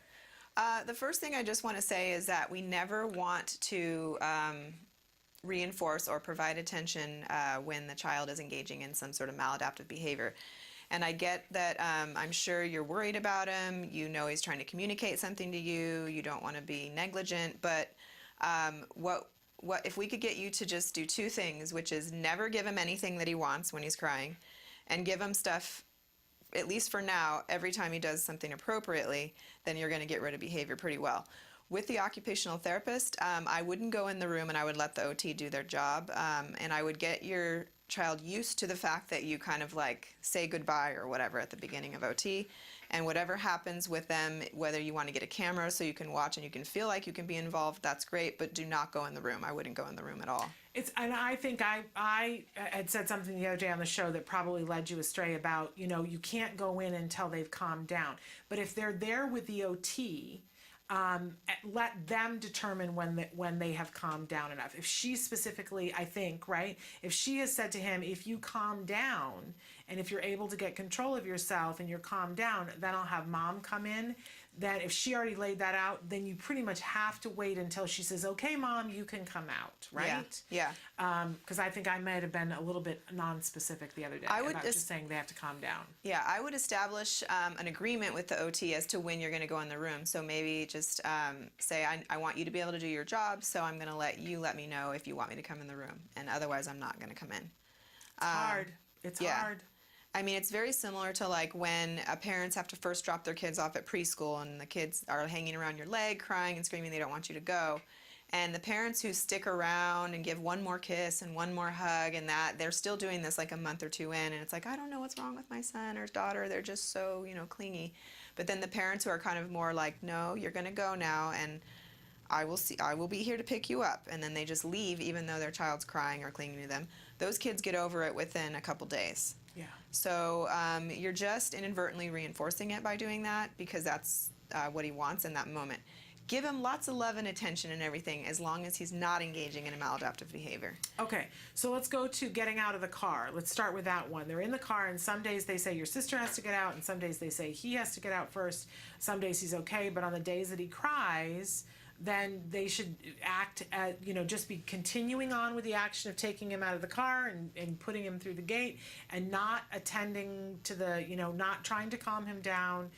The first thing I just want to say is that we never want to reinforce or provide attention when the child is engaging in some sort of maladaptive behavior. And I get that I'm sure you're worried about him. You know he's trying to communicate something to you. You don't want to be negligent. But what if we could get you to just do 2 things, which is never give him anything that he wants when he's crying, and give him stuff, at least for now, every time he does something appropriately, then you're going to get rid of behavior pretty well. With the occupational therapist, I wouldn't go in the room and I would let the OT do their job, and I would get your child used to the fact that you kind of like say goodbye or whatever at the beginning of OT, and whatever happens with them, whether you want to get a camera so you can watch and you can feel like you can be involved, that's great, but do not go in the room. I wouldn't go in the room at all. And I think I had said something the other day on the show that probably led you astray about, you can't go in until they've calmed down. But if they're there with the OT, let them determine when they have calmed down enough. If she specifically, I think, right, if she has said to him, if you calm down and if you're able to get control of yourself and you're calmed down, then I'll have mom come in. That if she already laid that out, then you pretty much have to wait until she says, "Okay, mom, you can come out," right? Yeah. Because I think I might have been a little bit non-specific the other day about just saying they have to calm down. Yeah, I would establish an agreement with the OT as to when you're going to go in the room. So maybe just say, I want you to be able to do your job, so I'm going to let me know if you want me to come in the room, and otherwise I'm not going to come in. It's hard. It's hard. I mean, it's very similar to like when parents have to first drop their kids off at preschool and the kids are hanging around your leg, crying and screaming they don't want you to go. And the parents who stick around and give one more kiss and one more hug and that, they're still doing this like a month or 2 in, and it's like, I don't know what's wrong with my son or daughter. They're just so, clingy. But then the parents who are kind of more like, no, you're going to go now, and I will be here to pick you up. And then they just leave even though their child's crying or clinging to them. Those kids get over it within a couple days. Yeah. So you're just inadvertently reinforcing it by doing that because that's what he wants in that moment. Give him lots of love and attention and everything as long as he's not engaging in a maladaptive behavior. Okay, so let's go to getting out of the car. Let's start with that one. They're in the car, and some days they say your sister has to get out, and some days they say he has to get out first. Some days he's okay, but on the days that he cries, then they should act at, just be continuing on with the action of taking him out of the car and putting him through the gate and not attending to the, not trying to calm him down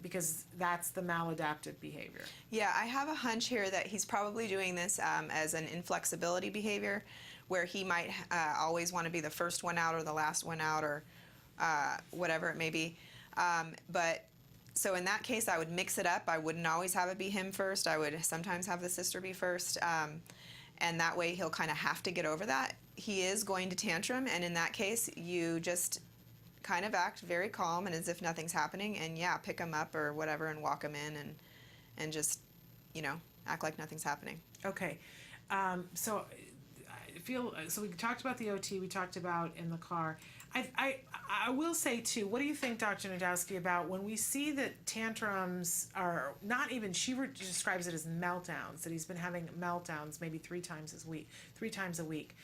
because that's the maladaptive behavior. Yeah, I have a hunch here that he's probably doing this as an inflexibility behavior where he might always want to be the first one out or the last one out or whatever it may be. So in that case, I would mix it up. I wouldn't always have it be him first. I would sometimes have the sister be first. And that way he'll kind of have to get over that. He is going to tantrum, and in that case, you just kind of act very calm and as if nothing's happening, and yeah, pick them up or whatever and walk them in and just, act like nothing's happening. Okay. So I feel, so we talked about the OT, we talked about in the car. I will say too, what do you think, Dr. Nadowski, about when we see that tantrums are not even, she describes it as meltdowns, that he's been having meltdowns maybe 3 times a week.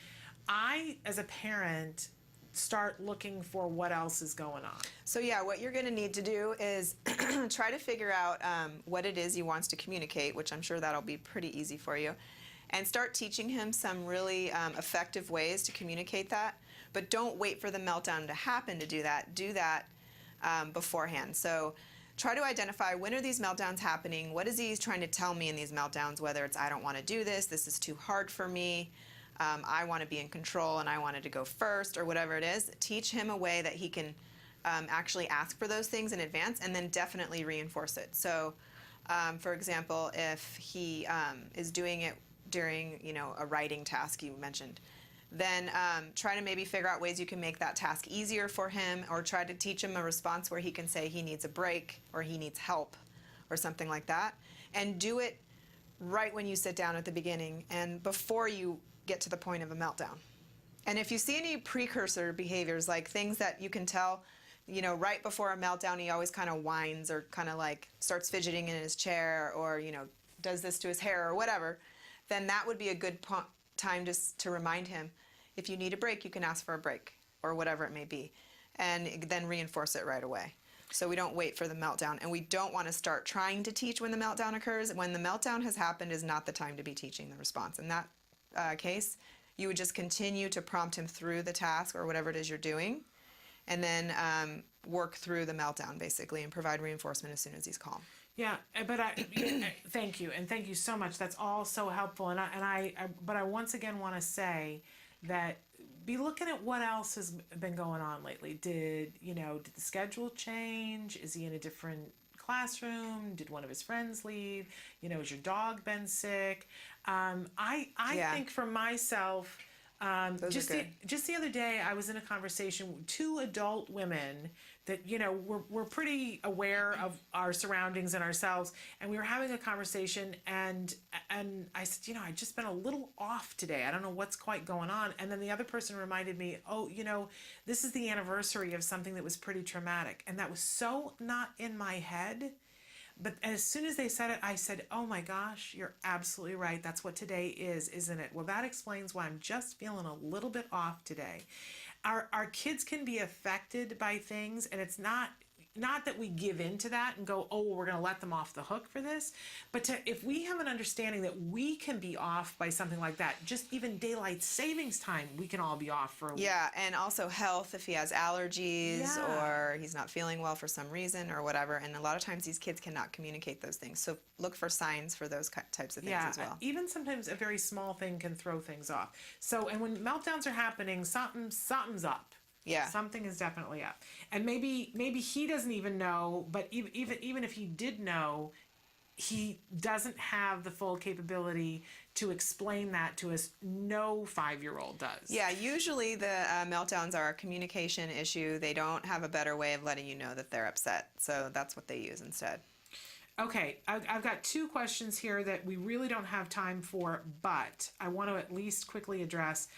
I, as a parent, start looking for what else is going on. So yeah, what you're going to need to do is try to figure out what it is he wants to communicate, which I'm sure that'll be pretty easy for you, and start teaching him some really effective ways to communicate that. But don't wait for the meltdown to happen to do that. Do that beforehand. So try to identify, when are these meltdowns happening? What is he trying to tell me in these meltdowns? Whether it's, I don't want to do this, this is too hard for me, I want to be in control and I wanted to go first, or whatever it is. Teach him a way that he can actually ask for those things in advance, and then definitely reinforce it. So for example, if he is doing it during a writing task you mentioned, then try to maybe figure out ways you can make that task easier for him, or try to teach him a response where he can say he needs a break or he needs help or something like that. And do it right when you sit down at the beginning and before you get to the point of a meltdown. And if you see any precursor behaviors, like things that you can tell, right before a meltdown he always kind of whines or kind of like starts fidgeting in his chair, or does this to his hair or whatever, then that would be a good time to remind him, if you need a break, you can ask for a break, or whatever it may be, and then reinforce it right away. So we don't wait for the meltdown, and we don't want to start trying to teach when the meltdown occurs. When the meltdown has happened is not the time to be teaching the response. In that case, you would just continue to prompt him through the task or whatever it is you're doing, and then work through the meltdown basically, and provide reinforcement as soon as he's calm. Yeah, but thank you, and thank you so much. That's all so helpful. But I once again want to say that be looking at what else has been going on lately. Did the schedule change? Is he in a different classroom? Did one of his friends leave? Has your dog been sick? I think for myself, just the other day I was in a conversation with 2 adult women that we're pretty aware of our surroundings and ourselves, and we were having a conversation, and I said, I've just been a little off today, I don't know what's quite going on. And then the other person reminded me, oh, this is the anniversary of something that was pretty traumatic, and that was so not in my head. But as soon as they said it, I said, oh my gosh, you're absolutely right. That's what today is, isn't it? Well, that explains why I'm just feeling a little bit off today. Our kids can be affected by things, and it's not that we give in to that and go, oh, well, we're going to let them off the hook for this. But if we have an understanding that we can be off by something like that, just even daylight savings time, we can all be off for a week. Yeah, and also health, if he has allergies or he's not feeling well for some reason or whatever. And a lot of times these kids cannot communicate those things. So look for signs for those types of things as well. Even sometimes a very small thing can throw things off. So, and when meltdowns are happening, something's up. Yeah. Something is definitely up. And maybe he doesn't even know, but even if he did know, he doesn't have the full capability to explain that to us. No 5-year-old does. Yeah, usually the meltdowns are a communication issue. They don't have a better way of letting you know that they're upset. So that's what they use instead. Okay, I've got 2 questions here that we really don't have time for, but I want to at least quickly address.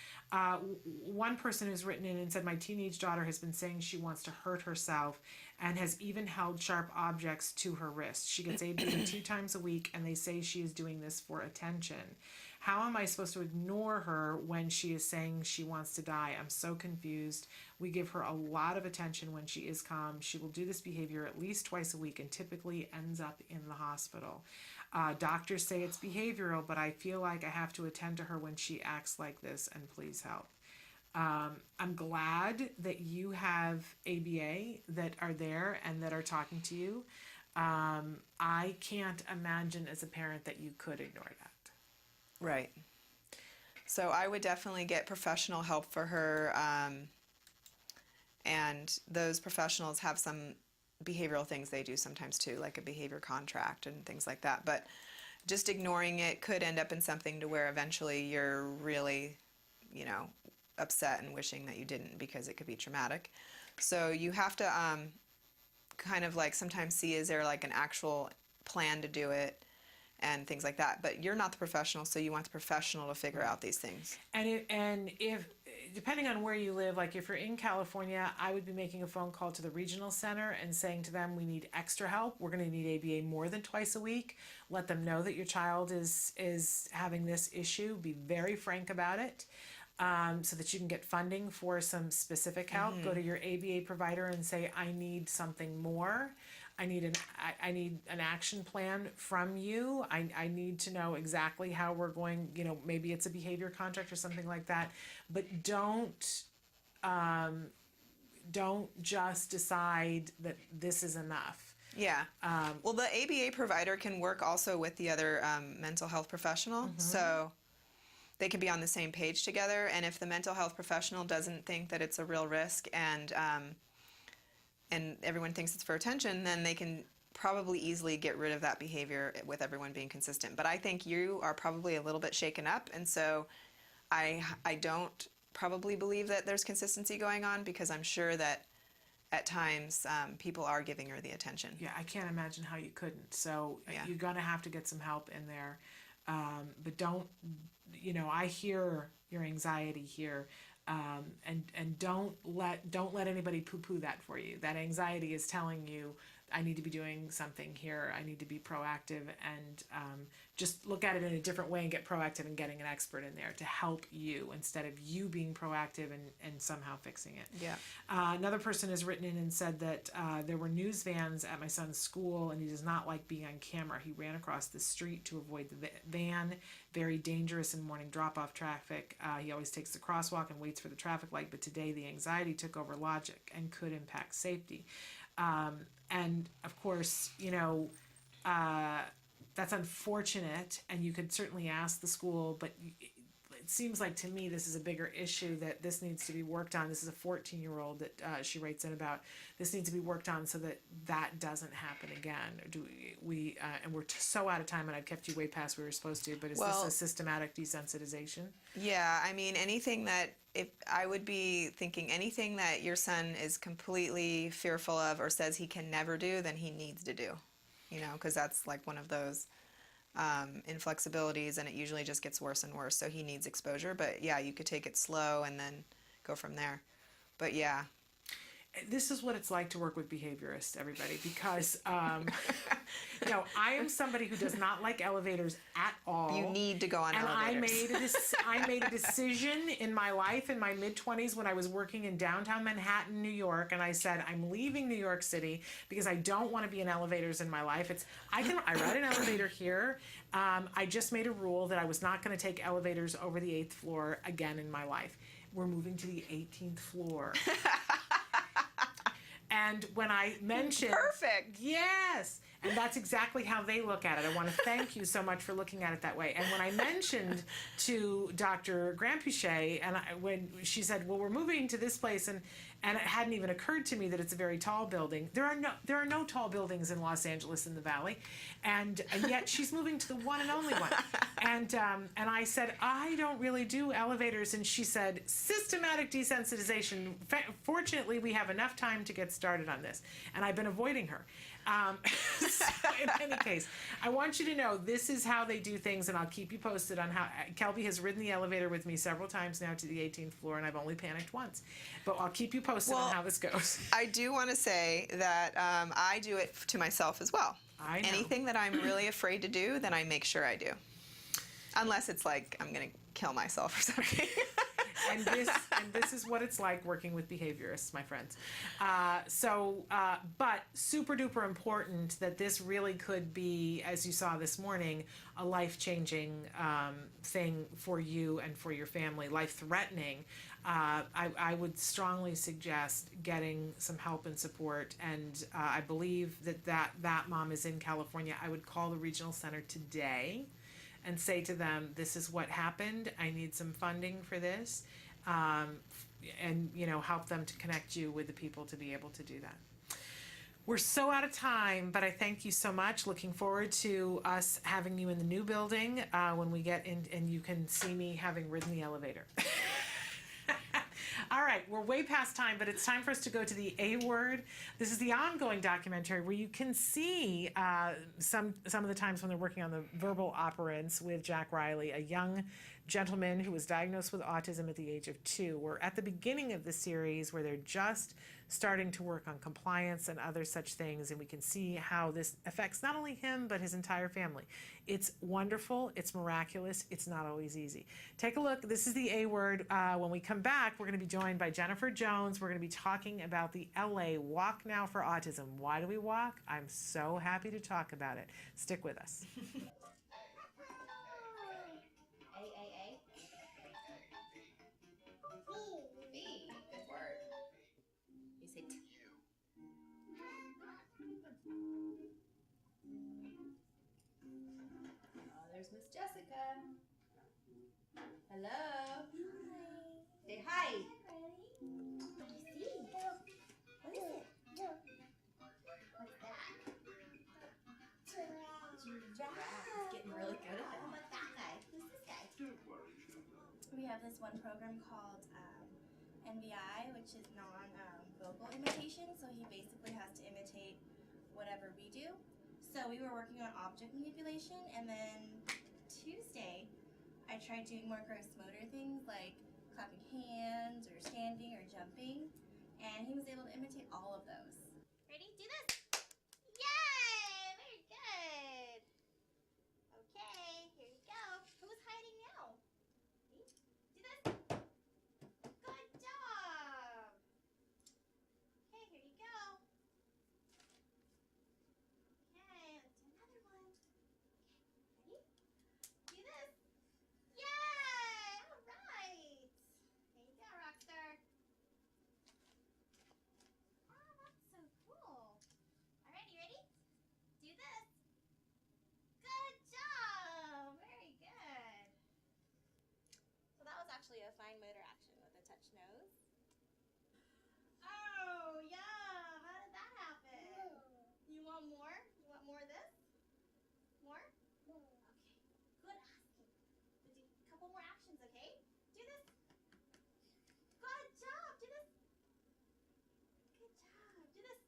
One person who's written in and said, my teenage daughter has been saying she wants to hurt herself and has even held sharp objects to her wrist. She gets ABA 2 times a week, and they say she is doing this for attention. How am I supposed to ignore her when she is saying she wants to die? I'm so confused. We give her a lot of attention when she is calm. She will do this behavior at least twice a week and typically ends up in the hospital. Doctors say it's behavioral, but I feel like I have to attend to her when she acts like this, and please help. I'm glad that you have ABA that are there and that are talking to you. I can't imagine as a parent that you could ignore that. Right. So I would definitely get professional help for her, and those professionals have some behavioral things they do sometimes too, like a behavior contract and things like that. But just ignoring it could end up in something to where eventually you're really, upset and wishing that you didn't, because it could be traumatic. So you have to kind of like sometimes see, is there like an actual plan to do it and things like that. But you're not the professional, so you want the professional to figure out these things. And if depending on where you live, like if you're in California, I would be making a phone call to the regional center and saying to them, we need extra help. We're going to need ABA more than twice a week. Let them know that your child is having this issue. Be very frank about it. So that you can get funding for some specific help. Go to your ABA provider and say, I need something more. I need an action plan from you. I need to know exactly how we're going, maybe it's a behavior contract or something like that. But don't just decide that this is enough. Yeah. Well, the ABA provider can work also with the other mental health professional. So they can be on the same page together. And if the mental health professional doesn't think that it's a real risk and everyone thinks it's for attention, then they can probably easily get rid of that behavior with everyone being consistent. But I think you are probably a little bit shaken up, and so I don't probably believe that there's consistency going on, because I'm sure that at times people are giving her the attention. Yeah, I can't imagine how you couldn't. So you're going to have to get some help in there. But don't, I hear your anxiety here. And don't let anybody poo-poo that for you. That anxiety is telling you, I need to be doing something here. I need to be proactive, and just look at it in a different way and get proactive and getting an expert in there to help you instead of you being proactive and somehow fixing it. Yeah. Another person has written in and said that there were news vans at my son's school, and he does not like being on camera. He ran across the street to avoid the van. Very dangerous in morning drop-off traffic. He always takes the crosswalk and waits for the traffic light, but today the anxiety took over logic and could impact safety. And of course, that's unfortunate, and you could certainly ask the school, but it seems like to me this is a bigger issue, that this needs to be worked on. This is a 14-year-old that she writes in about. This needs to be worked on so that that doesn't happen again. And we're so out of time, and I've kept you way past where we were supposed to, but is this a systematic desensitization? Yeah, I mean, I would be thinking anything that your son is completely fearful of or says he can never do, then he needs to do, because that's like one of those inflexibilities, and it usually just gets worse and worse. So he needs exposure, but yeah, you could take it slow and then go from there. But yeah. This is what it's like to work with behaviorists, everybody, because I am somebody who does not like elevators at all. You need to go on elevators. I made a decision in my life in my mid-20s when I was working in downtown Manhattan, New York, and I said, I'm leaving New York City because I don't want to be in elevators in my life. I ride an elevator here. I just made a rule that I was not going to take elevators over the 8th floor again in my life. We're moving to the 18th floor. And when I mentioned... Perfect! Yes! And that's exactly how they look at it. I want to thank you so much for looking at it that way. And when I mentioned to Dr. Grampuchet, and when she said, well, we're moving to this place, and it hadn't even occurred to me that it's a very tall building. There are no tall buildings in Los Angeles in the Valley, and yet she's moving to the one and only one. And I said, I don't really do elevators, and she said, systematic desensitization. Fortunately, we have enough time to get started on this, and I've been avoiding her. So in any case, I want you to know this is how they do things, and I'll keep you posted on how. Kelby has ridden the elevator with me several times now to the 18th floor, and I've only panicked once. But I'll keep you posted on how this goes. I do want to say that I do it to myself as well. I know. Anything that I'm really afraid to do, then I make sure I do. Unless it's like I'm going to kill myself or something. And this is what it's like working with behaviorists, my friends. But super duper important that this really could be, as you saw this morning, a life-changing thing for you and for your family, life-threatening. I would strongly suggest getting some help and support, and I believe that mom is in California. I would call the regional center today and say to them, this is what happened, I need some funding for this, and help them to connect you with the people to be able to do that. We're so out of time, but I thank you so much. Looking forward to us having you in the new building when we get in, and you can see me having ridden the elevator. All right, we're way past time, but it's time for us to go to the A word. This is the ongoing documentary where you can see some of the times when they're working on the verbal operants with Jack Riley, a young gentleman who was diagnosed with autism at the age of 2. We're at the beginning of the series where they're just starting to work on compliance and other such things, and we can see how this affects not only him but his entire family. It's wonderful, it's miraculous, it's not always easy. Take a look. This is the A word. When we come back, we're going to be joined by Jennifer Jones. We're going to be talking about the LA Walk Now for Autism. Why do we walk? I'm so happy to talk about it. Stick with us. There's Miss Jessica. Hello. Say hi. What do you see? What is it? What's that? Giraffe. He's getting really good at that. What's that guy? Who's this guy? We have this one program called NVI, which is non-vocal imitation. So he basically has to imitate whatever we do. So we were working on object manipulation, and then Tuesday, I tried doing more gross motor things like clapping hands or standing or jumping, and he was able to imitate all of those. Ready? Do this. Yay! Very good. Okay, here you go. Who's hiding now? Me? Do this. Good job. Okay, here you go. Okay, let's do another one. Okay, ready? Do this. Yay! All right. There you go, Rockstar. Oh, that's so cool. All right, you ready? Do this. Good job. Very good. So that was actually a fine motor action with a touch nose. Oh, yeah. How did that happen? You want more? You want more of this? More? Okay. Good asking. We'll do a couple more actions, okay? Do this. Good job. Do this. Good job. Do this.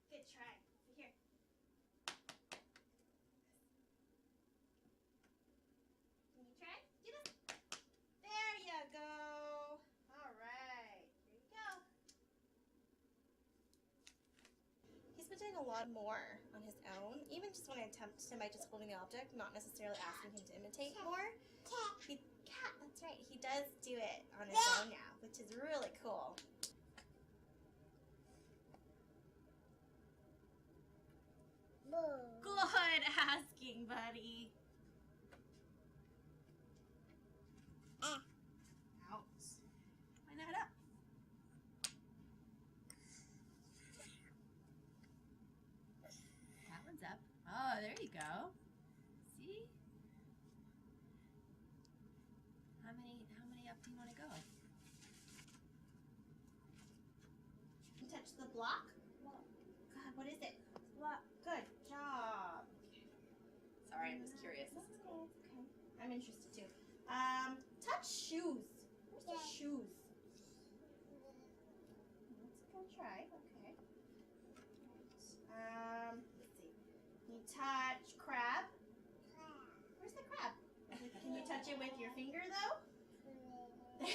Good try. Here. Can you try? Do this. There you go. All right. Here you go. He's been doing a lot more on his own, even just when I attempt him by just holding the object, not necessarily asking him to imitate more. Cat, that's right. He does do it on his own now, which is really cool. Good asking, buddy. Out. Line that up. That one's up. Oh, there you go. See? How many up do you want to go? You touch the block? God, what is it? Block. Good job. Sorry, I'm just curious. This is cool. Okay. I'm interested too. Touch shoes. Where's the shoes? That's a good try. Okay. Let's see. You touch crab. Where's the crab? Can you touch it with your finger though?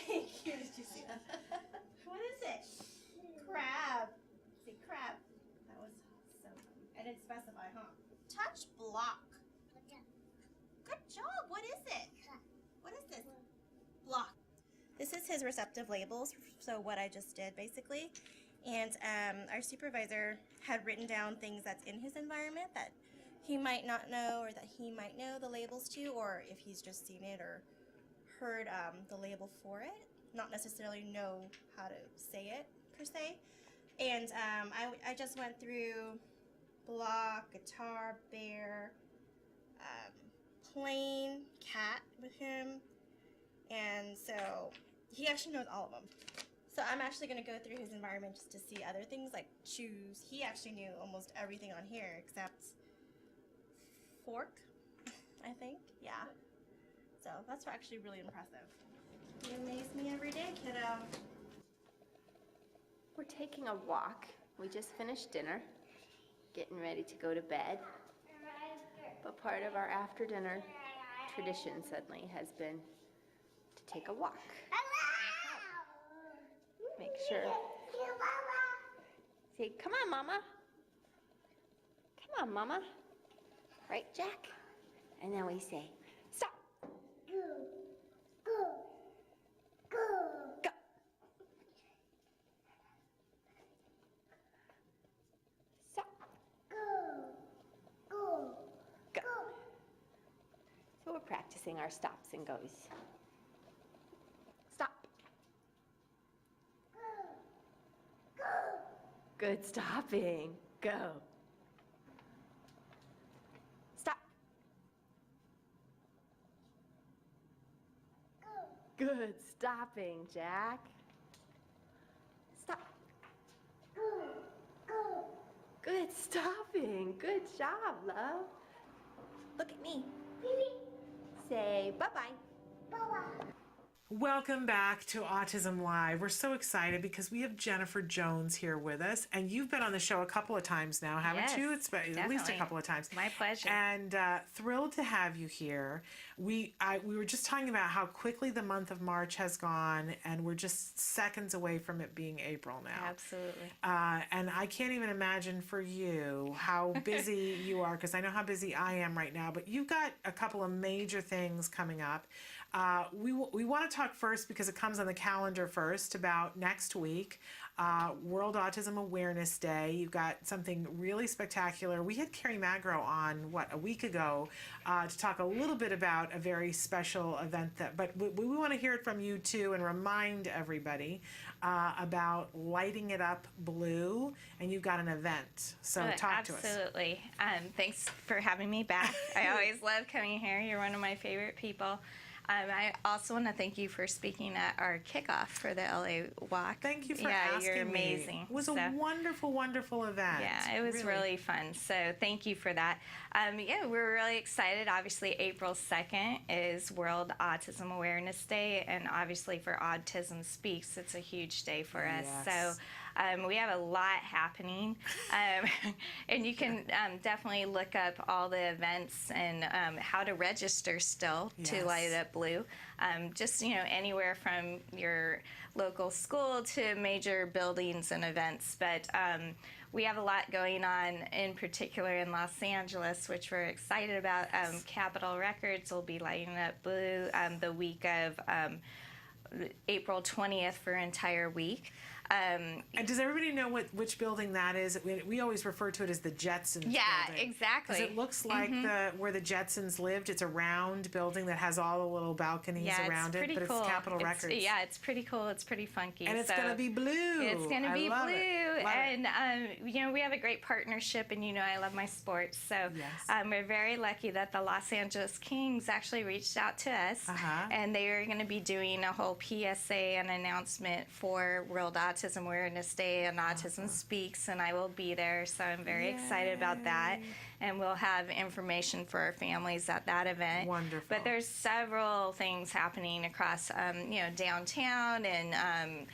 Thank you. Did you see that? What is it? Crab. See, crab. That was so funny. I didn't specify, huh? Touch block. Good job. What is it? What is this? Block. This is his receptive labels, so what I just did basically. And our supervisor had written down things that's in his environment that he might not know or that he might know the labels to, or if he's just seen it or heard the label for it, not necessarily know how to say it per se. And I just went through block, guitar, bear, plane, cat with him, and so he actually knows all of them. So I'm actually going to go through his environment just to see other things like shoes. He actually knew almost everything on here except fork, I think. Yeah. So that's actually really impressive. You amaze me every day, kiddo. We're taking a walk. We just finished dinner, getting ready to go to bed. But part of our after dinner tradition suddenly has been to take a walk. Make sure. Say, come on, Mama. Come on, Mama. Right, Jack? And then we say, stop. Go. Stop. Go. So we're practicing our stops and goes. Stop. Good stopping. Go. Stop. Good stopping, Jack. Stop. Good stopping. Good job, love. Look at me. Say bye-bye. Welcome back to Autism Live. We're so excited because we have Jennifer Jones here with us, and you've been on the show a couple of times now, haven't Yes, you? It's been at least a definitely. couple of times. My pleasure. And thrilled to have you here. We were just talking about how quickly the month of March has gone, and we're just seconds away from it being April now. Absolutely. And I can't even imagine for you how busy you are, because I know how busy I am right now, but you've got a couple of major things coming up. We want to talk first, because it comes on the calendar first, about next week, World Autism Awareness Day. You've got something really spectacular. We had Carrie Magro on, a week ago, to talk a little bit about a very special event. But we want to hear it from you too, and remind everybody about Lighting It Up Blue, and you've got an event. So talk to us. Absolutely. Thanks for having me back. I always love coming here. You're one of my favorite people. I also want to thank you for speaking at our kickoff for the LA Walk. Thank you for yeah, asking you're me. amazing. It was a wonderful, wonderful event. Yeah, it was really fun. So thank you for that. Yeah, we're really excited. Obviously, April 2nd is World Autism Awareness Day, and obviously for Autism Speaks, it's a huge day for us. Yes. So we have a lot happening, and you can definitely look up all the events and how to register still to Light It Up Blue. Just anywhere from your local school to major buildings and events, but we have a lot going on, in particular in Los Angeles, which we're excited about. Capitol Records will be lighting up blue the week of April 20th for an entire week. And does everybody know which building that is? We always refer to it as the Jetsons Yeah, building. exactly. Because it looks like where the Jetsons lived. It's a round building that has all the little balconies around it, but cool. it's Capitol Records. Yeah, it's pretty cool. It's pretty funky. And it's going to be blue. It's going to be love blue. it. Love And, we have a great partnership, and I love my sports. So we're very lucky that the Los Angeles Kings actually reached out to us, and they are going to be doing a whole PSA and announcement for World Autism Awareness Day and Autism Speaks, and I will be there, so I'm very excited about that. And we'll have information for our families at that event. Wonderful. But there's several things happening across, downtown and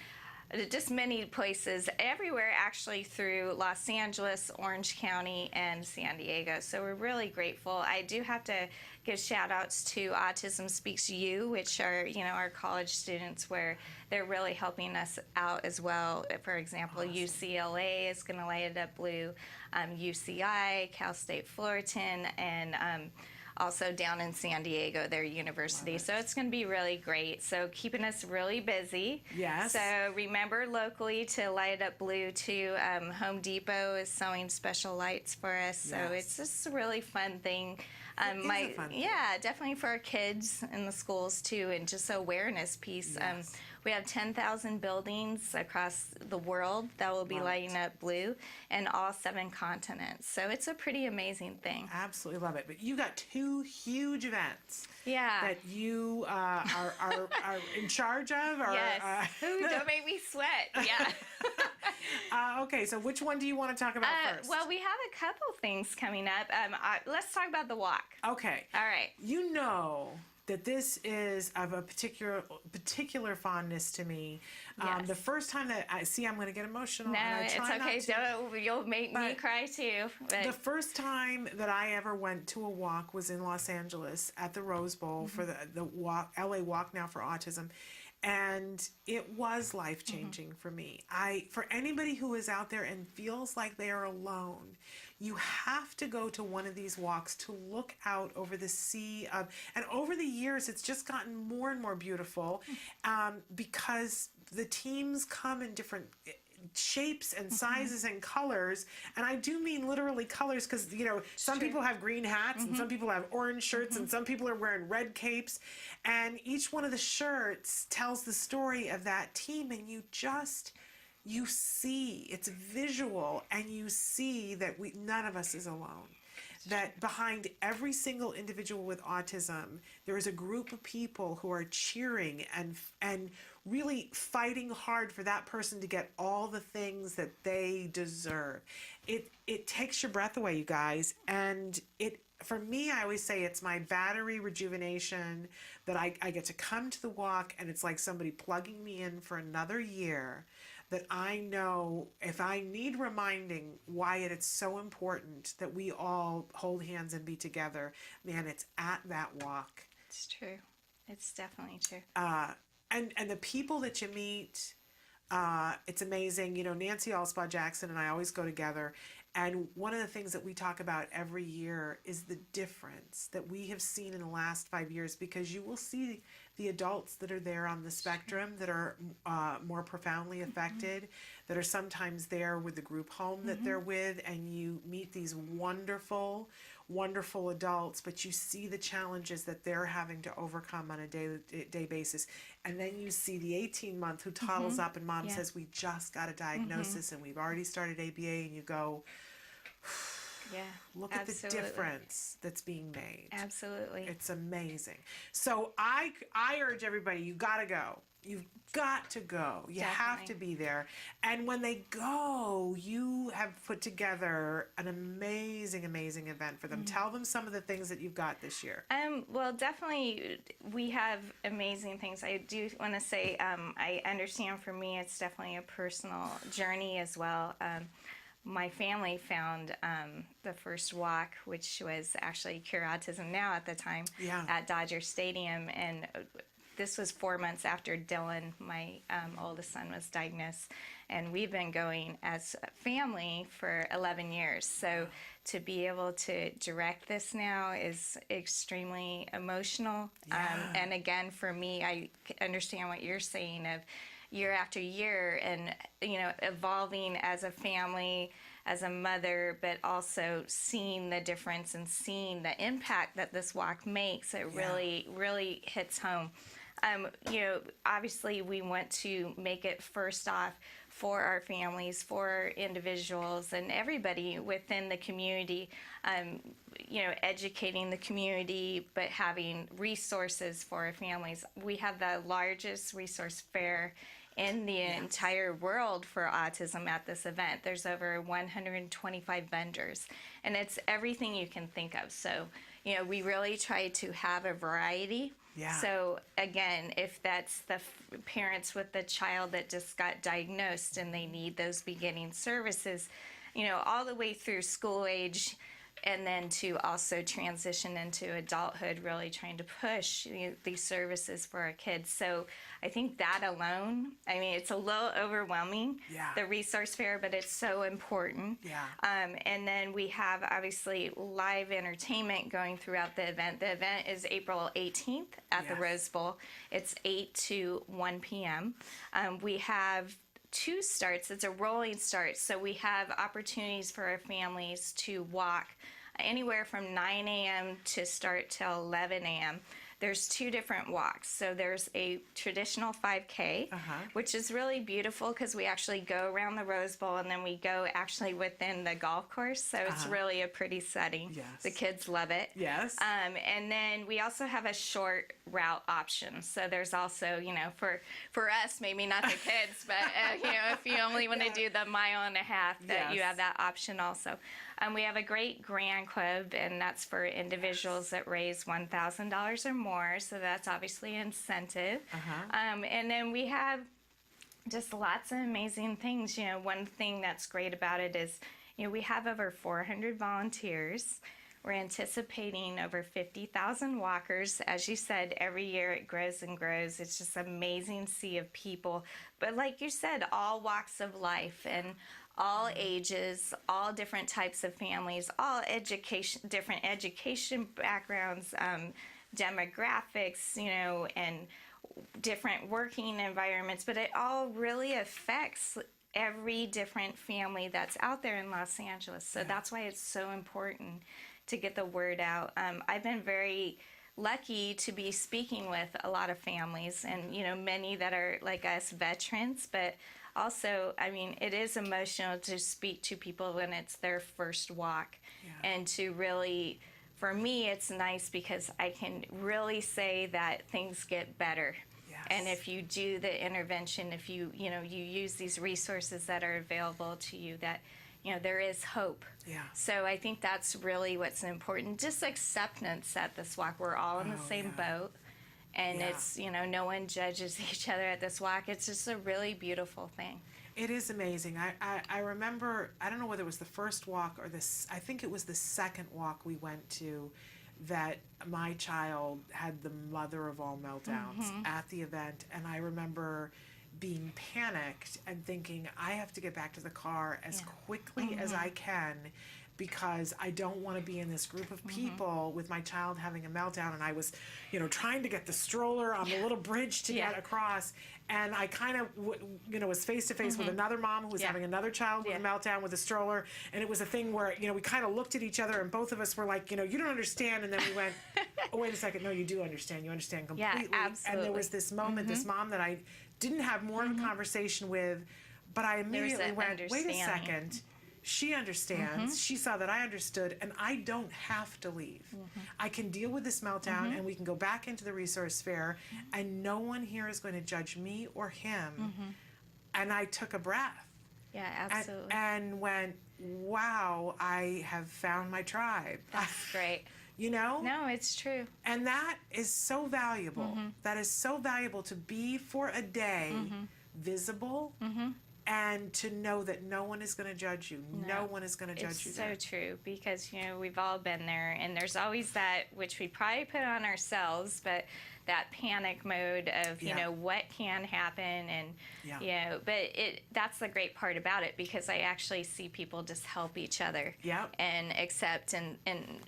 just many places, everywhere actually, through Los Angeles, Orange County, and San Diego. So we're really grateful. I do have to give shout outs to Autism Speaks U, which are, our college students, where they're really helping us out as well. For example, UCLA is going to light it up blue, UCI, Cal State Fullerton, and also down in San Diego, their university. So it's going to be really great. So keeping us really busy. Yes. So remember locally to light up blue too. Home Depot is selling special lights for us. So it's just a really fun thing. It is a fun thing. Yeah, definitely for our kids in the schools too, and just an awareness piece. We have 10,000 buildings across the world that will be lighting up blue, and all 7 continents. So it's a pretty amazing thing. Absolutely love it. But you got 2 huge events. Yeah. That you are in charge of? Or, Yes. Ooh, don't make me sweat. Yeah. Okay, so which one do you want to talk about first? Well, we have a couple things coming up. Let's talk about the walk. Okay. All right. that this is of a particular fondness to me. Yes. The first time that I'm going to get emotional. No, and I it's try okay. not to. Don't, you'll make me cry too. But The first time that I ever went to a walk was in Los Angeles at the Rose Bowl for the walk, LA Walk Now for Autism. And it was life-changing for me. For anybody who is out there and feels like they are alone, you have to go to one of these walks to look out over the sea of, and over the years, it's just gotten more and more beautiful because the teams come in different shapes and sizes and colors, and I do mean literally colors, because some people have green hats and some people have orange shirts and some people are wearing red capes, and each one of the shirts tells the story of that team, and you see, it's visual, and you see that none of us is alone. That behind every single individual with autism, there is a group of people who are cheering and really fighting hard for that person to get all the things that they deserve. It takes your breath away, you guys, and for me, I always say it's my battery rejuvenation, that I get to come to the walk, and it's like somebody plugging me in for another year, that I know if I need reminding why it's so important that we all hold hands and be together, man, it's at that walk. it's true. It's definitely true. And the people that you meet, it's amazing. Nancy Alspaugh Jackson and I always go together. And one of the things that we talk about every year is the difference that we have seen in the last 5 years, because you will see the adults that are there on the spectrum that are more profoundly affected, that are sometimes there with the group home that they're with, and you meet these wonderful, wonderful adults, but you see the challenges that they're having to overcome on a day basis. And then you see the 18-month who toddles up and mom says, we just got a diagnosis and we've already started ABA, and you go, look at the difference that's being made. Absolutely. It's amazing. So I urge everybody, you gotta go. You've got to go. You have to be there. And when they go, you have put together an amazing, amazing event for them. Tell them some of the things that you've got this year. Well, definitely, we have amazing things. I do want to say, I understand for me, it's definitely a personal journey as well. My family found the first walk, which was actually Cure Autism Now at the time, at Dodger Stadium, and this was 4 months after Dylan, my oldest son, was diagnosed, and we've been going as a family for 11 years. So to be able to direct this now is extremely emotional. And again, for me, I understand what you're saying of year after year, and evolving as a family, as a mother, but also seeing the difference and seeing the impact that this walk makes. It really, really hits home. Obviously we want to make it first off for our families, for individuals, and everybody within the community, educating the community, but having resources for our families. We have the largest resource fair in the entire world for autism at this event. There's over 125 vendors, and it's everything you can think of. So, we really try to have a variety. So again, if that's the parents with the child that just got diagnosed and they need those beginning services, all the way through school age, and then to also transition into adulthood, really trying to push these services for our kids. So I think that alone, it's a little overwhelming, the resource fair, but it's so important. And then we have obviously live entertainment going throughout the event. The event is April 18th at the Rose Bowl. It's 8 to 1 p.m. We have 2 starts. It's a rolling start, so we have opportunities for our families to walk anywhere from 9 a.m. to start till 11 a.m. There's 2 different walks. So there's a traditional 5K, which is really beautiful because we actually go around the Rose Bowl and then we go actually within the golf course. So it's really a pretty setting. The kids love it. And then we also have a short route option. So there's also, for us, maybe not the kids, but, if you only want to do the 1.5 miles, that you have that option also. We have a great grant club, and that's for individuals that raise $1,000 or more, so that's obviously an incentive. And then we have just lots of amazing things. You know, one thing that's great about it is, you know, we have over 400 volunteers. We're anticipating over 50,000 walkers. As you said, every year it grows and grows. It's just an amazing sea of people. But like you said, all walks of life and all ages, all different types of families, all education, different education backgrounds, demographics, you know, and different working environments. But it all really affects every different family that's out there in Los Angeles. So that's why it's so important to get the word out. I've been very lucky to be speaking with a lot of families, and, you know, many that are like us, veterans, but also, I mean, it is emotional to speak to people when it's their first walk, and to really, for me, it's nice because I can really say that things get better. And if you do the intervention, if you use these resources that are available to you, that, you know, there is hope. So I think that's really what's important. Just acceptance at this walk. We're all in the same boat. And it's, you know, no one judges each other at this walk. It's just a really beautiful thing. It is amazing. I remember, I don't know whether it was the first walk or this, I think it was the second walk we went to, that my child had the mother of all meltdowns at the event. And I remember being panicked and thinking, I have to get back to the car as quickly as I can, because I don't want to be in this group of people with my child having a meltdown. And I was, you know, trying to get the stroller on the little bridge to get across. And I kind of, you know, was face to face with another mom who was having another child with a meltdown with a stroller. And it was a thing where, you know, we kind of looked at each other and both of us were like, you know, you don't understand. And then we went, oh, wait a second. No, you do understand. You understand completely. Yeah, absolutely. And there was this moment, this mom that I didn't have more of a conversation with, but I immediately went, wait a second. She understands. She saw that I understood, and I don't have to leave. I can deal with this meltdown, and we can go back into the resource fair, and no one here is going to judge me or him. And I took a breath. Yeah, absolutely. And went, wow, I have found my tribe. That's great. You know? No, it's true. And that is so valuable. That is so valuable, to be for a day visible, and to know that no one is going to judge you. No one is going to judge you. It's so true, because, you know, we've all been there, and there's always that, which we probably put on ourselves, but that panic mode of, you know, what can happen, and, you know, but that's the great part about it, because I actually see people just help each other and accept and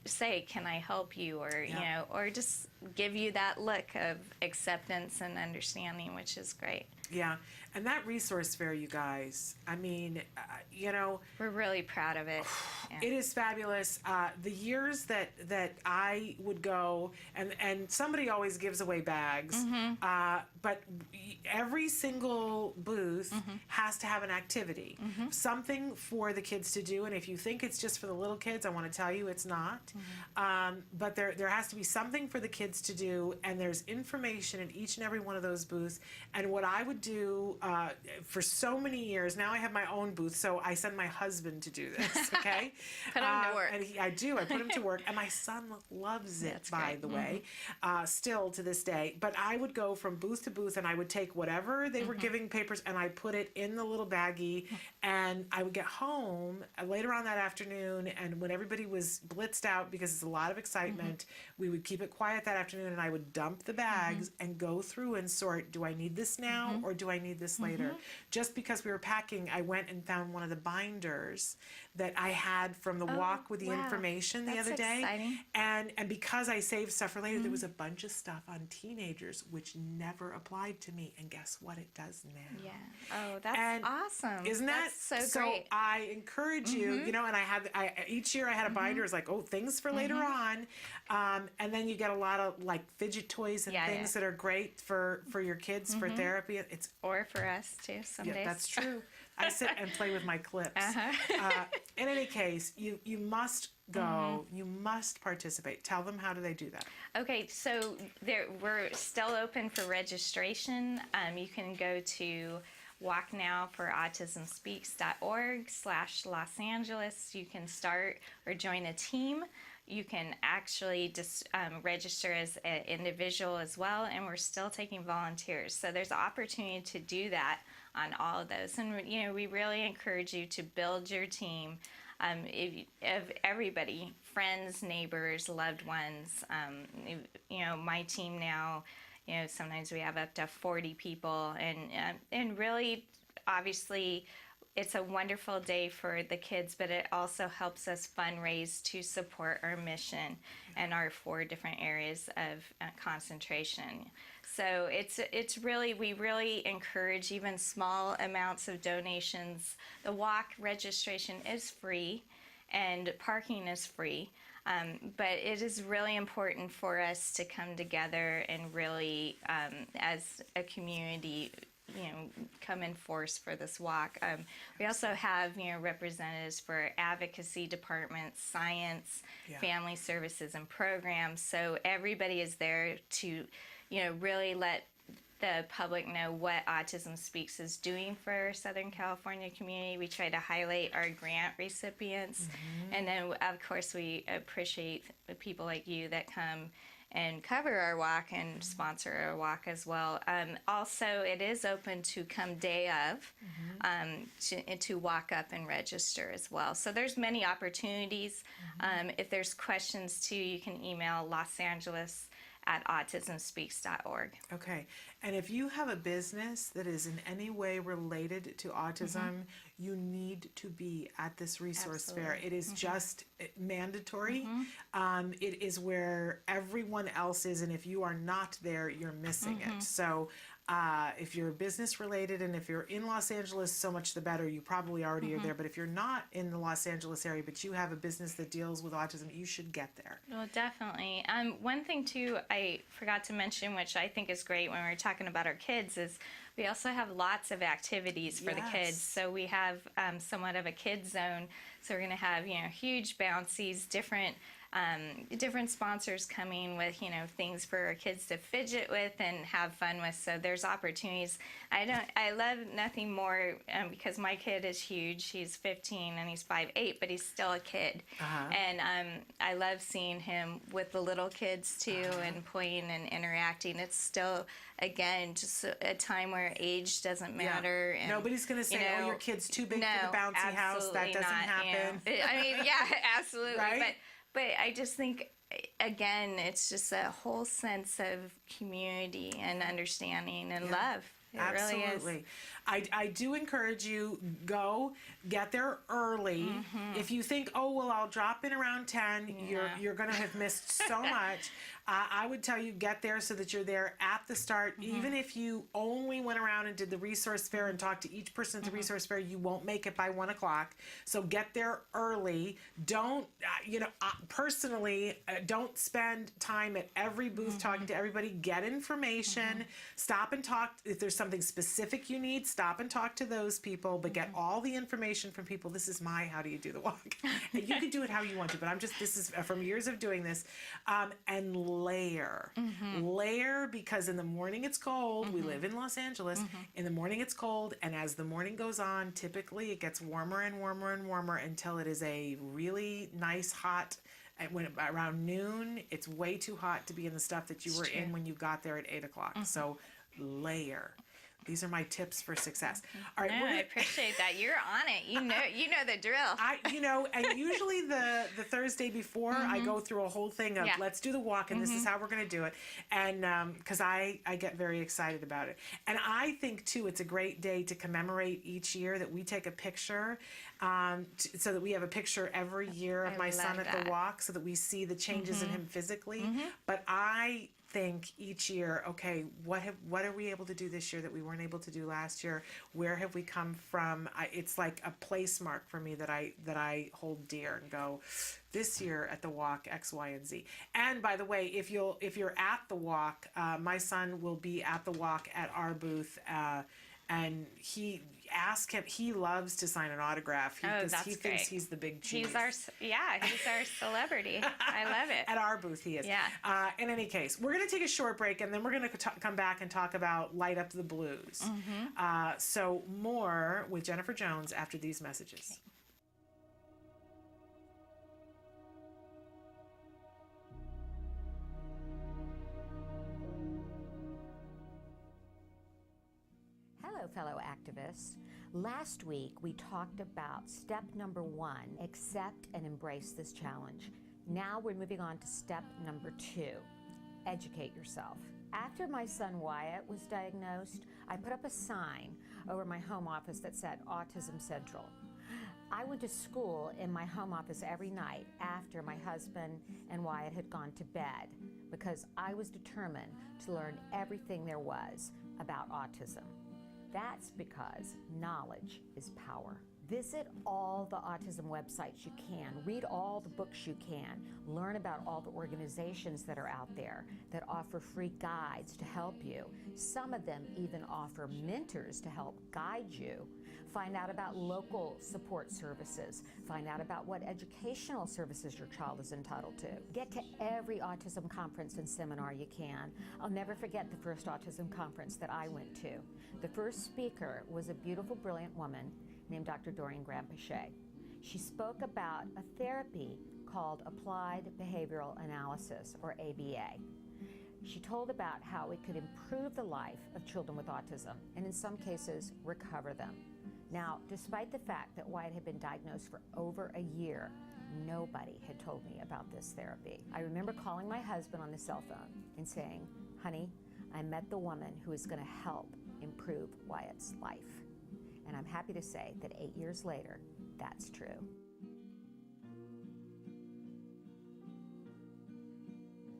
say, can I help you? Or, you know, or just give you that look of acceptance and understanding, which is great. Yeah. And that resource fair, you guys, I mean, you know, we're really proud of it. It is fabulous. The years that I would go, and somebody always gives away bags, but every single booth has to have an activity, something for the kids to do. And if you think it's just for the little kids, I want to tell you it's not. But there has to be something for the kids to do, and there's information in each and every one of those booths. And what I would do for so many years, now I have my own booth, so I send my husband to do this, okay? Put him to work. And I put him to work, and my son loves it, by the way, still to this day. But I would go from booth to booth, and I would take whatever they were giving papers, and I put it in the little baggie, and I would get home later on that afternoon, and when everybody was blitzed out, because it's a lot of excitement, we would keep it quiet that afternoon, and I would dump the bags and go through and sort, do I need this now, or do I need this later? Just because we were packing, I went and found one of the binders that I had from the walk with the information the other day. Exciting. And because I saved stuff for later, there was a bunch of stuff on teenagers which never applied to me. And guess what? It does now. Yeah. Oh, that's awesome. Isn't that so great? So I encourage you, you know, and each year I had a binder. It's like, oh, things for later on. And then you get a lot of like fidget toys and things that are great for your kids for therapy. Or for us too, some days. That's true. I sit and play with my clips. In any case, you must go. You must participate. Tell them, how do they do that? Okay, so we're still open for registration. You can go to walknowforautismspeaks.org/Los Angeles. You can start or join a team. You can actually just register as an individual as well, and we're still taking volunteers. So there's an opportunity to do that on all of those. And we really encourage you to build your team of everybody, friends, neighbors, loved ones. My team now, sometimes we have up to 40 people, and really, obviously, it's a wonderful day for the kids, but it also helps us fundraise to support our mission and our 4 different areas of concentration. So we really encourage even small amounts of donations. The walk registration is free and parking is free. But it is really important for us to come together and really, as a community, come in force for this walk. We also have, representatives for advocacy departments, science, family services, and programs. So everybody is there to, really let the public know what Autism Speaks is doing for our Southern California community. We try to highlight our grant recipients. And then, of course, we appreciate the people like you that come and cover our walk and sponsor our walk as well. Also, it is open to come day of, to walk up and register as well. So there's many opportunities. If there's questions too, you can email losangeles@autismspeaks.org. Okay. And if you have a business that is in any way related to autism, you need to be at this resource fair. It is just mandatory. It is where everyone else is, and if you are not there, you're missing it. So if you're business related, and if you're in Los Angeles, so much the better. You probably already are there. But if you're not in the Los Angeles area, but you have a business that deals with autism, you should get there. Well, definitely. One thing too I forgot to mention, which I think is great when we're talking about our kids, is we also have lots of activities for the kids. So we have somewhat of a kids zone. So we're going to have huge bouncies, different sponsors coming with things for our kids to fidget with and have fun with. So there's opportunities. I love nothing more because my kid is huge. He's 15 and he's 5'8", but he's still a kid. And I love seeing him with the little kids too, and playing and interacting. It's still, again, just a time where age doesn't matter. And, nobody's going to say, oh, your kid's too big for the bouncy house. That doesn't happen. I mean, yeah, absolutely. Right? But I just think, again, it's just a whole sense of community and understanding and love. It Absolutely. Really is. I do encourage you, get there early. If you think, oh, well, I'll drop in around 10, you're going to have missed so much. I would tell you, get there so that you're there at the start. Even if you only went around and did the resource fair and talked to each person at the resource fair, you won't make it by 1 o'clock. So get there early. Don't, personally, don't spend time at every booth talking to everybody. Get information. Stop and talk. If there's something specific you need, stop and talk to those people, but get all the information from people. This is my how do you do the walk. And you can do it how you want to, but this is from years of doing this. And layer. Layer, because in the morning it's cold. We live in Los Angeles. In the morning it's cold, and as the morning goes on, typically it gets warmer and warmer and warmer until it is a really nice hot. And when around noon, it's way too hot to be in the stuff that you were in when you got there at 8 o'clock. So layer. These are my tips for success. All right, I appreciate that. You're on it. You know the drill. And usually the Thursday before, I go through a whole thing of let's do the walk, and this is how we're going to do it. And because I get very excited about it. And I think, too, it's a great day to commemorate each year that we take a picture so that we have a picture every year of my son at the walk so that we see the changes in him physically. But I think each year, okay, what are we able to do this year that we weren't able to do last year? Where have we come from? It's like a place mark for me that I hold dear and go, this year at the walk, X, Y, and Z. And by the way, if you're at the walk, my son will be at the walk at our booth. And ask him. He loves to sign an autograph because that's he thinks great. he's the big cheese. He's our celebrity. I love it. At our booth, he is. Yeah. In any case, we're going to take a short break, and then we're going to come back and talk about Light Up the Blues. So more with Jennifer Jones after these messages. Hello, fellow activists. Last week, we talked about step number 1, accept and embrace this challenge. Now we're moving on to step number 2, educate yourself. After my son Wyatt was diagnosed, I put up a sign over my home office that said Autism Central. I went to school in my home office every night after my husband and Wyatt had gone to bed because I was determined to learn everything there was about autism. That's because knowledge is power. Visit all the autism websites you can, read all the books you can, learn about all the organizations that are out there that offer free guides to help you. Some of them even offer mentors to help guide you. Find out about local support services. Find out about what educational services your child is entitled to. Get to every autism conference and seminar you can. I'll never forget the first autism conference that I went to. The first speaker was a beautiful, brilliant woman named Dr. Doreen Graham-Pichet. She spoke about a therapy called Applied Behavioral Analysis, or ABA. She told about how it could improve the life of children with autism and in some cases recover them. Now, despite the fact that Wyatt had been diagnosed for over a year, nobody had told me about this therapy. I remember calling my husband on the cell phone and saying, "Honey, I met the woman who is going to help improve Wyatt's life." And I'm happy to say that 8 years later, that's true.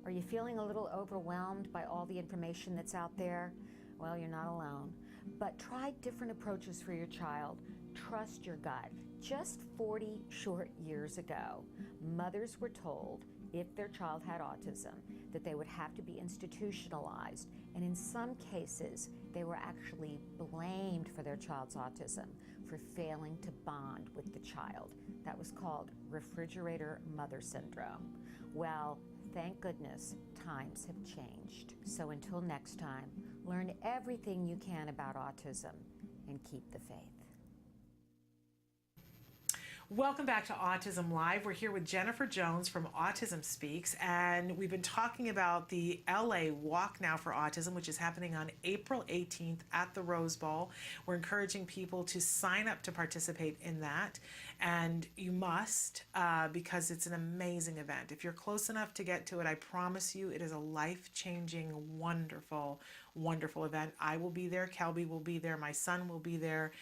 Are you feeling a little overwhelmed by all the information that's out there? Well, you're not alone. But try different approaches for your child. Trust your gut. Just 40 short years ago, mothers were told if their child had autism that they would have to be institutionalized, and in some cases they were actually blamed for their child's autism for failing to bond with the child. That was called refrigerator mother syndrome. Well, thank goodness times have changed. So until next time, learn everything you can about autism and keep the faith. Welcome back to Autism Live. We're here with Jennifer Jones from Autism Speaks, and we've been talking about the LA Walk Now for Autism, which is happening on April 18th at the Rose Bowl. We're encouraging people to sign up to participate in that, and you must because it's an amazing event. If you're close enough to get to it, I promise you it is a life-changing, wonderful, wonderful event. I will be there. Kelby will be there. My son will be there.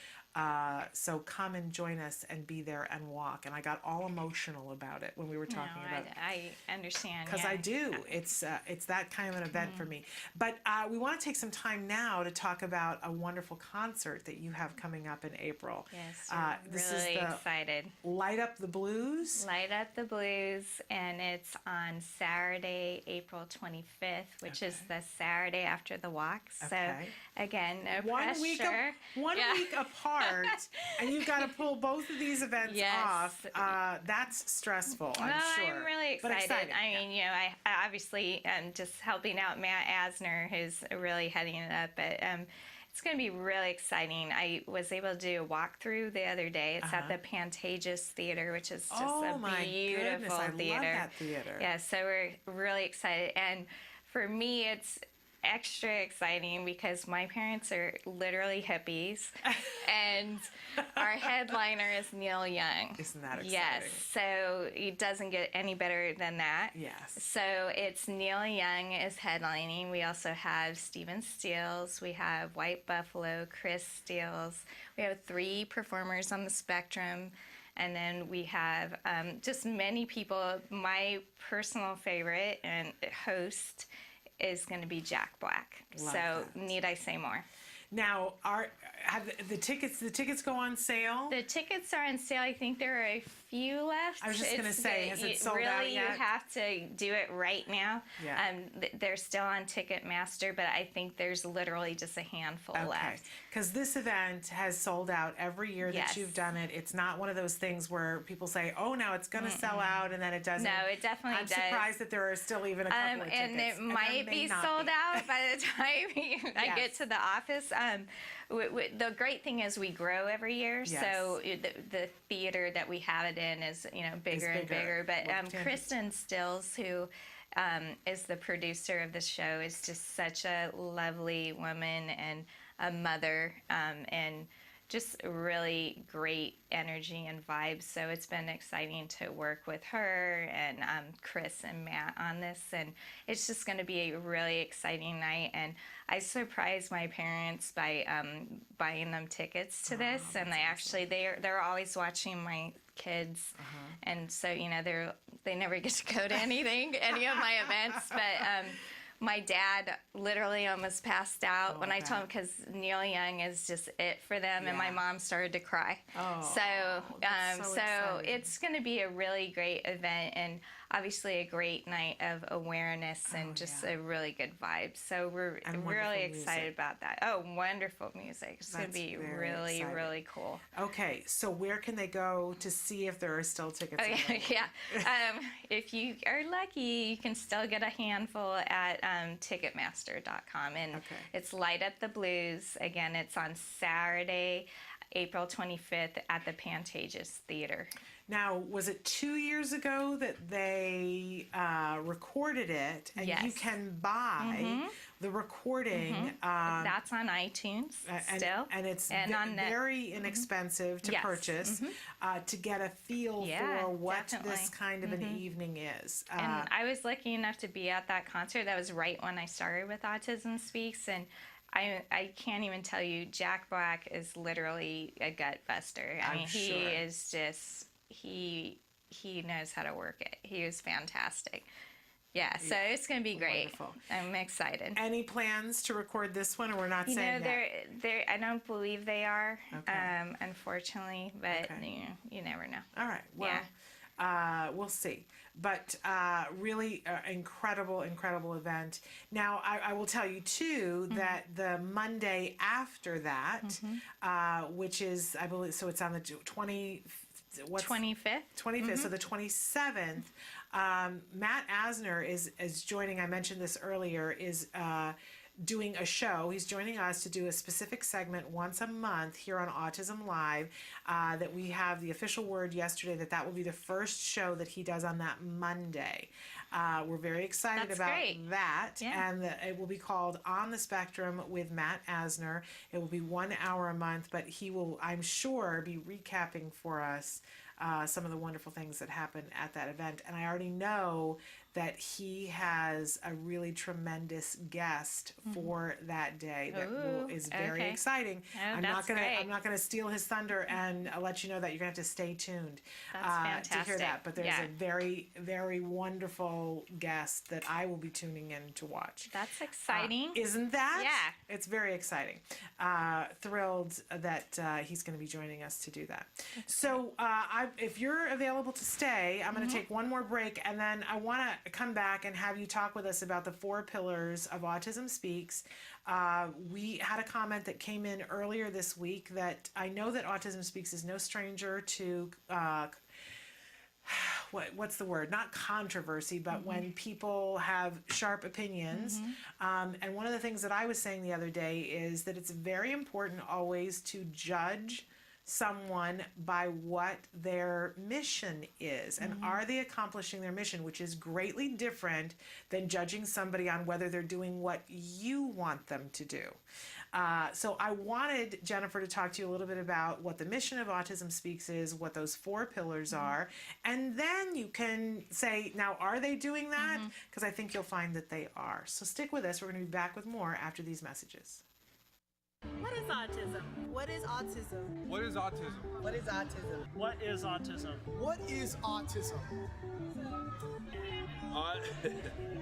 So come and join us and be there and walk. And I got all emotional about it when we were talking about it. I understand. Because I do. It's that kind of an event for me. But we want to take some time now to talk about a wonderful concert that you have coming up in April. Yes, we're this really is the excited. Light Up the Blues. Light Up the Blues, and it's on Saturday, April 25th, which is the Saturday after the walk. So again, no pressure. One week apart. And you've got to pull both of these events off. That's stressful, I'm sure. I'm really excited. I mean, I obviously am just helping out Matt Asner, who's really heading it up. But it's going to be really exciting. I was able to do a walkthrough the other day. It's at the Pantages Theater, which is just a beautiful theater. I love that theater. Yeah, so we're really excited. And for me, it's extra exciting because my parents are literally hippies and our headliner is Neil Young. Isn't that exciting? Yes, so it doesn't get any better than that. Yes. So it's Neil Young is headlining. We also have Stephen Stills, we have White Buffalo, Chris Stills. We have 3 performers on the spectrum. And then we have just many people. My personal favorite and host is going to be Jack Black. Love so that. Need I say more? Now, have the tickets go on sale? The tickets are on sale. I think there are a few left. I was just going to say, has it sold out yet? You have to do it right now. Yeah. They're still on Ticketmaster, but I think there's literally just a handful left. Because this event has sold out every year that you've done it. It's not one of those things where people say, "Oh, now it's going to sell out," and then it doesn't. No, it definitely I'm does. I'm surprised that there are still even a couple of tickets. And it might be sold out by the time I get to the office. The great thing is we grow every year, so the theater that we have it in is bigger and bigger. But Kristen Stills, who is the producer of the show, is just such a lovely woman and a mother, and just really great energy and vibes. So it's been exciting to work with her and Chris and Matt on this, and it's just going to be a really exciting night. And I surprised my parents by buying them tickets to this, and they're always watching my kids, and so they never get to go to any of my events, but my dad literally almost passed out when I told him, because Neil Young is just it for them, and my mom started to cry. So it's going to be a really great event, and obviously a great night of awareness and a really good vibe. So we're really excited about that. Oh, wonderful music. It's going to be really, really cool. Okay, so where can they go to see if there are still tickets available? If you are lucky, you can still get a handful at Ticketmaster.com. And it's Light Up the Blues. Again, it's on Saturday, April 25th at the Pantages Theater. Now, was it 2 years ago that they recorded it, and you can buy the recording? That's on iTunes still, and it's very inexpensive to purchase to get a feel for what this kind of an evening is. And I was lucky enough to be at that concert. That was right when I started with Autism Speaks, and I can't even tell you, Jack Black is literally a gut buster. I mean, he is just... He knows how to work it. He was fantastic. So it's going to be great. Wonderful. I'm excited. Any plans to record this one, or we're not saying that? I don't believe they are, unfortunately, but you never know. All right. Well, we'll see. But really incredible event. Now, I will tell you, too, that the Monday after that, which is, I believe, so it's on the 25th. 25th, so the 27th, Matt Asner is joining, I mentioned this earlier, is doing a show. He's joining us to do a specific segment once a month here on Autism Live, that we have the official word yesterday that will be the first show that he does on that Monday. We're very excited about that, and it will be called On the Spectrum with Matt Asner. It will be 1 hour a month, but he will, I'm sure, be recapping for us some of the wonderful things that happened at that event. And I already know that he has a really tremendous guest for that day that is very exciting. I'm not gonna steal his thunder and let you know that you're gonna have to stay tuned to hear that. But there's a very, very wonderful guest that I will be tuning in to watch. That's exciting. Isn't that? Yeah. It's very exciting. Thrilled that he's going to be joining us to do that. So if you're available to stay, I'm going to take one more break, and then I want to come back and have you talk with us about the 4 pillars of Autism Speaks. We had a comment that came in earlier this week that I know that Autism Speaks is no stranger to what's the word? Not controversy, but when people have sharp opinions. And one of the things that I was saying the other day is that it's very important always to judge someone by what their mission is, and are they accomplishing their mission, which is greatly different than judging somebody on whether they're doing what you want them to do. So I wanted Jennifer to talk to you a little bit about what the mission of Autism Speaks is, what those 4 pillars are, and then you can say, now, are they doing that? Because I think you'll find that they are. So stick with us. We're going to be back with more after these messages. What is autism? What is autism? What is autism? What is autism? What is autism? What is autism?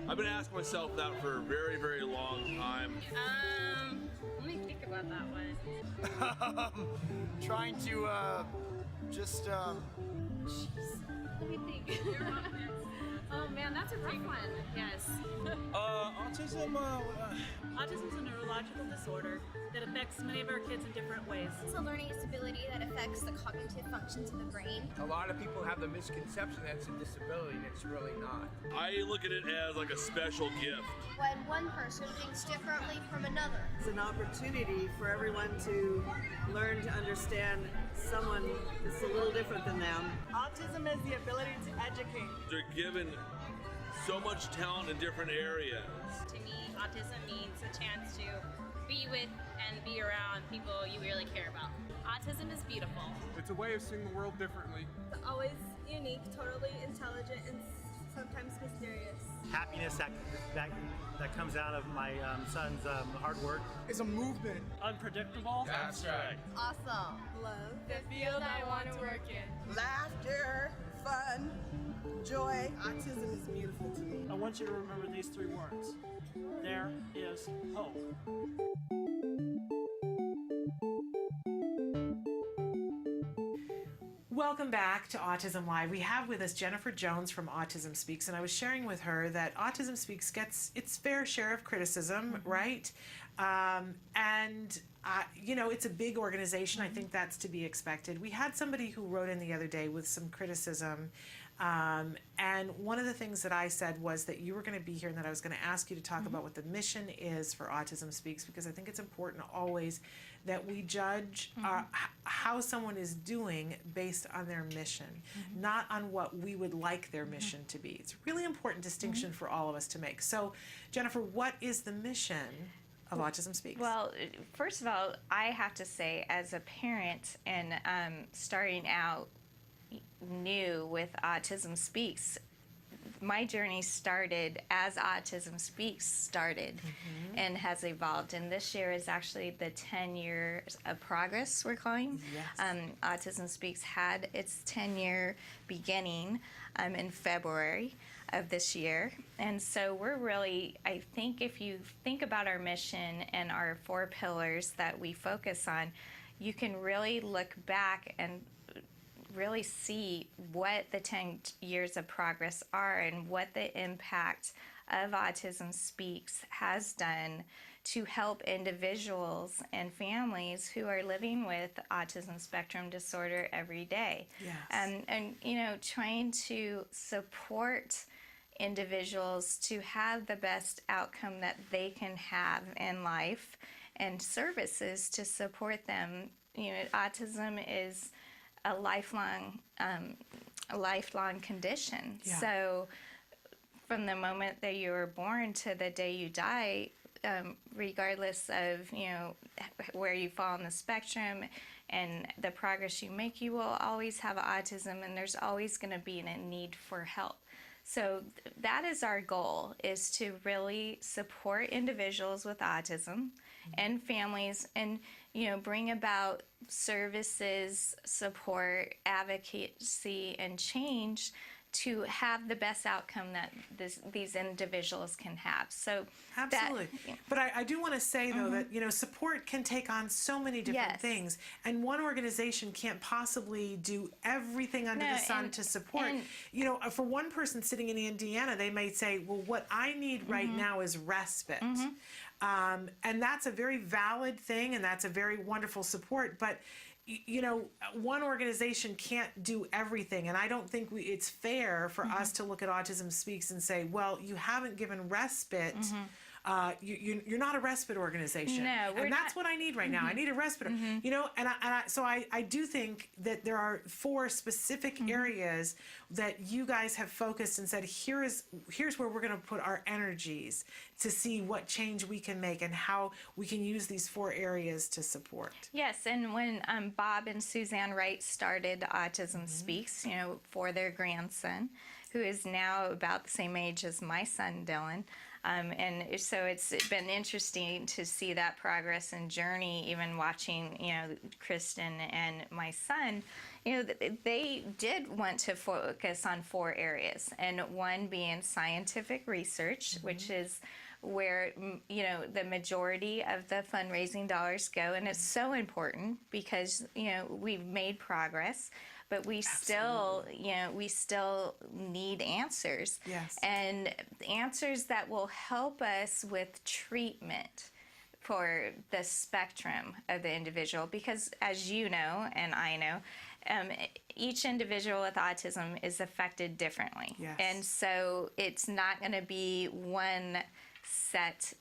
I've been asking myself that for a very, very long time. Let me think about that one. Trying to, just, Jeez. Let me think. Oh man, that's a rough one. Yes. Autism, Autism is a neurological disorder that affects many of our kids in different ways. It's a learning disability that affects the cognitive functions of the brain. a lot of people have the misconception that it's a disability, and it's really not. I look at it as like a special gift. When one person thinks differently from another. It's an opportunity for everyone to learn to understand someone that's a little different than them. Autism is the ability to educate. They're given so much talent in different areas. To me, autism means a chance to be with and be around people you really care about. Autism is beautiful. It's a way of seeing the world differently. It's always unique, totally intelligent, and sometimes mysterious. happiness that comes out of my son's hard work. It's a movement. Unpredictable. That's right. Awesome. Love. The field I want to work in. Laughter, fun, joy. Autism is beautiful to me. I want you to remember these 3 words. There is hope. Welcome back to Autism Live. We have with us Jennifer Jones from Autism Speaks, and I was sharing with her that Autism Speaks gets its fair share of criticism, right? You know, it's a big organization. I think that's to be expected. We had somebody who wrote in the other day with some criticism, and one of the things that I said was that you were going to be here and that I was going to ask you to talk about what the mission is for Autism Speaks, because I think it's important always that we judge how someone is doing based on their mission, not on what we would like their mission to be. It's a really important distinction for all of us to make. So, Jennifer, what is the mission of Autism Speaks? Well, first of all, I have to say, as a parent and starting out new with Autism Speaks, my journey started as Autism Speaks started and has evolved. And this year is actually the 10 years of progress we're calling. Yes. Autism Speaks had its 10-year beginning in February of this year. And so we're really, I think if you think about our mission and our 4 pillars that we focus on, you can really look back and really see what the 10 years of progress are and what the impact of Autism Speaks has done to help individuals and families who are living with autism spectrum disorder every day. Yes. And you know, trying to support individuals to have the best outcome that they can have in life and services to support them. You know, autism is a lifelong condition. Yeah. So from the moment that you were born to the day you die, regardless of, you know, where you fall on the spectrum and the progress you make, you will always have autism, and there's always going to be a need for help. So that is our goal, is to really support individuals with autism and families, and you know, bring about services, support, advocacy, and change to have the best outcome that these individuals can have. So absolutely. But I do want to say, though, that, you know, support can take on so many different things, and one organization can't possibly do everything under the sun to support. You know, for one person sitting in Indiana, they may say, well, what I need right now is respite. And that's a very valid thing, and that's a very wonderful support, but you know, one organization can't do everything, and I don't think it's fair for us to look at Autism Speaks and say, well, you haven't given respite. You're not a respite organization. No, and that's what I need right now. I need a respite. You know, and so I do think that there are 4 specific areas that you guys have focused and said, here's where we're going to put our energies to see what change we can make and how we can use these 4 areas to support. Yes, and when Bob and Suzanne Wright started Autism Speaks, you know, for their grandson, who is now about the same age as my son Dylan, And so it's been interesting to see that progress and journey, even watching, Kristen and my son, they did want to focus on 4 areas, and one being scientific research, which is where the majority of the fundraising dollars go, and it's so important because we've made progress, but we still need answers. Yes. And answers that will help us with treatment for the spectrum of the individual, because as you know and I know, each individual with autism is affected differently. Yes. And so it's not going to be one set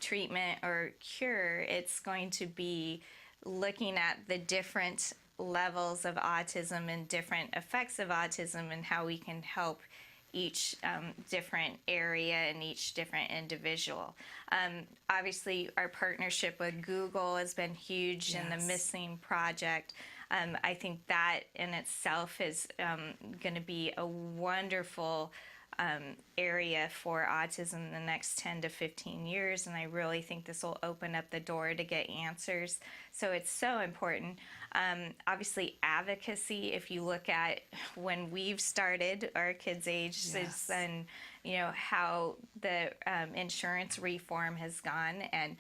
treatment or cure. It's going to be looking at the different levels of autism and different effects of autism and how we can help each different area and each different individual. Obviously, our partnership with Google has been huge in the Missing Project. I think that in itself is going to be a wonderful area for autism in the next 10 to 15 years, and I really think this will open up the door to get answers. So it's so important. Obviously, advocacy, if you look at when we've started, our kids' ages, and how the insurance reform has gone, and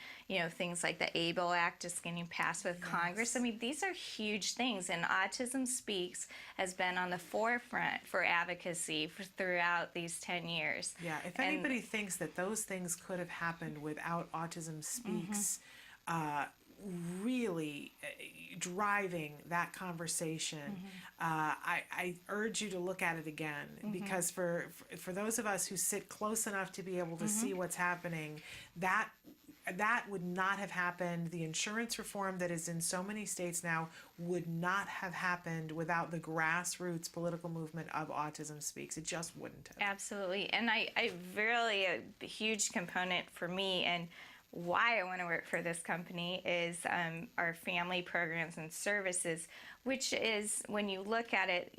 things like the ABLE Act just getting passed with Congress. I mean, these are huge things, and Autism Speaks has been on the forefront for advocacy throughout these 10 years. Yeah, if anybody thinks that those things could have happened without Autism Speaks, really driving that conversation, I urge you to look at it again, because for those of us who sit close enough to be able to see what's happening, that would not have happened. The insurance reform that is in so many states now would not have happened without the grassroots political movement of Autism Speaks. It just wouldn't have. Absolutely. And I really, a huge component for me and why I want to work for this company is our family programs and services, which is, when you look at it,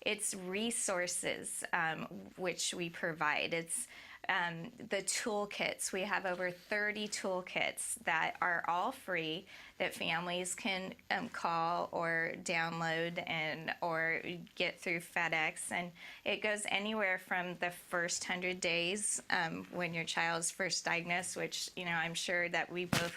it's resources which we provide. It's the toolkits. We have over 30 toolkits that are all free that families can call or download or get through FedEx. And it goes anywhere from the first 100 days when your child's first diagnosed, which, I'm sure that we both,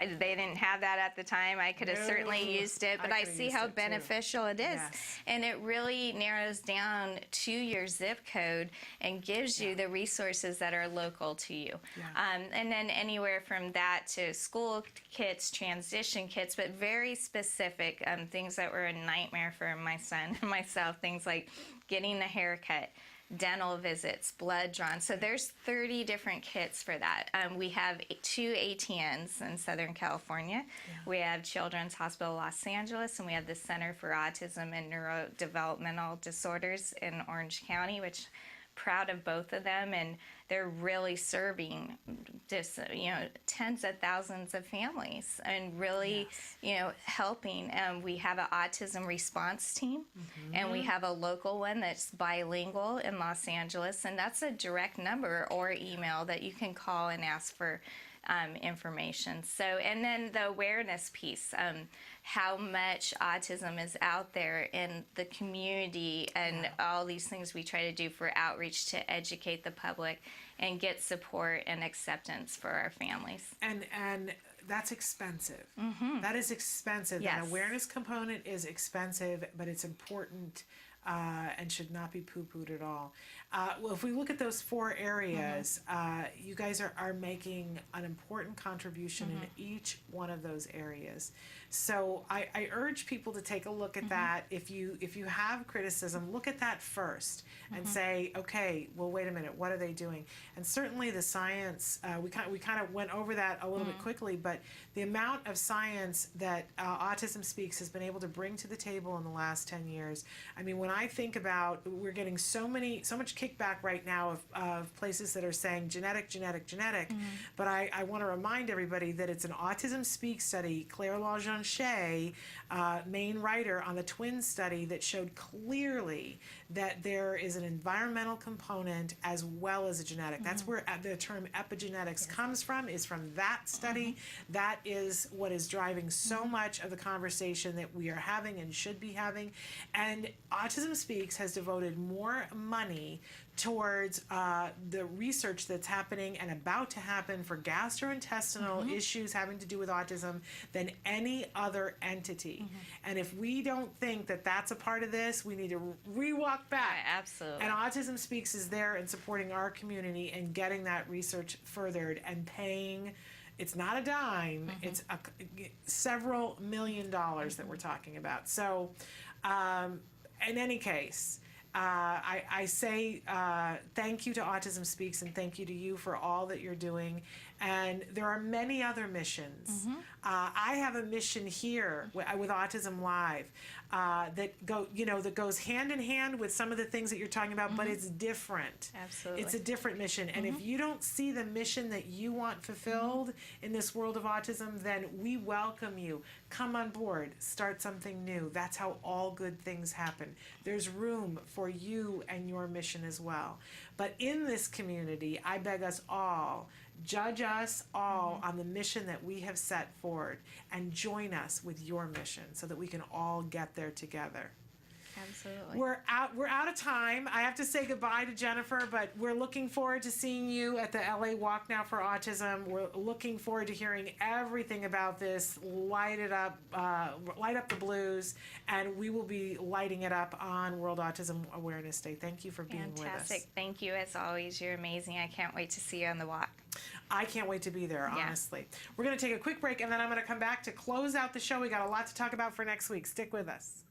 they didn't have that at the time. I could have certainly used it, but I see how beneficial it is. Yes. And it really narrows down to your zip code and gives you the resources that are local to you. And then anywhere from that to school kits, transition kits, but very specific things that were a nightmare for my son and myself, things like getting a haircut, dental visits, blood drawn. So there's 30 different kits for that. We have 2 ATNs in Southern California. We have Children's Hospital Los Angeles, and we have the Center for Autism and Neurodevelopmental Disorders in Orange County, which proud of both of them, and they're really serving just tens of thousands of families and really helping. We have an autism response team, and we have a local one that's bilingual in Los Angeles, and that's a direct number or email that you can call and ask for information. So, and then the awareness piece, how much autism is out there in the community, and all these things we try to do for outreach to educate the public and get support and acceptance for our families. And that's expensive. That is expensive. Yes. That awareness component is expensive, but it's important and should not be poo-pooed at all. Well, if we look at those 4 areas, you guys are making an important contribution in each one of those areas. So I urge people to take a look at that. If you have criticism, look at that first and say, okay, well, wait a minute, what are they doing? And certainly the science, we kind of went over that a little bit quickly, but the amount of science that Autism Speaks has been able to bring to the table in the last 10 years. I mean, when when I think about, we're getting so much kickback right now of places that are saying genetic, but I want to remind everybody that it's an Autism Speak study. Claire Lajean-Shea, main writer on the twin study, that showed clearly that there is an environmental component as well as a genetic. That's where the term epigenetics comes from, is from that study. That is what is driving so much of the conversation that we are having and should be having. And Autism Speaks has devoted more money towards the research that's happening and about to happen for gastrointestinal issues having to do with autism than any other entity. And if we don't think that that's a part of this, we need to re-walk back. Absolutely. And Autism Speaks is there and supporting our community and getting that research furthered and paying. It's not a dime, it's several $1 million that we're talking about. So in any case, I say thank you to Autism Speaks and thank you to you for all that you're doing. And there are many other missions. I have a mission here with Autism Live that goes hand in hand with some of the things that you're talking about, but it's different. Absolutely. It's a different mission. And if you don't see the mission that you want fulfilled in this world of autism, then we welcome you. Come on board, start something new. That's how all good things happen. There's room for you and your mission as well. But in this community, I beg us all, judge us all on the mission that we have set forward and join us with your mission so that we can all get there together. Absolutely. We're out of time. I have to say goodbye to Jennifer, but we're looking forward to seeing you at the LA Walk Now for Autism. We're looking forward to hearing everything about this. Light up the blues, and we will be lighting it up on World Autism Awareness Day. Thank you for being with us. Fantastic. Thank you as always. You're amazing. I can't wait to see you on the walk. I can't wait to be there, honestly. We're going to take a quick break, and then I'm going to come back to close out the show. We got a lot to talk about for next week. Stick with us.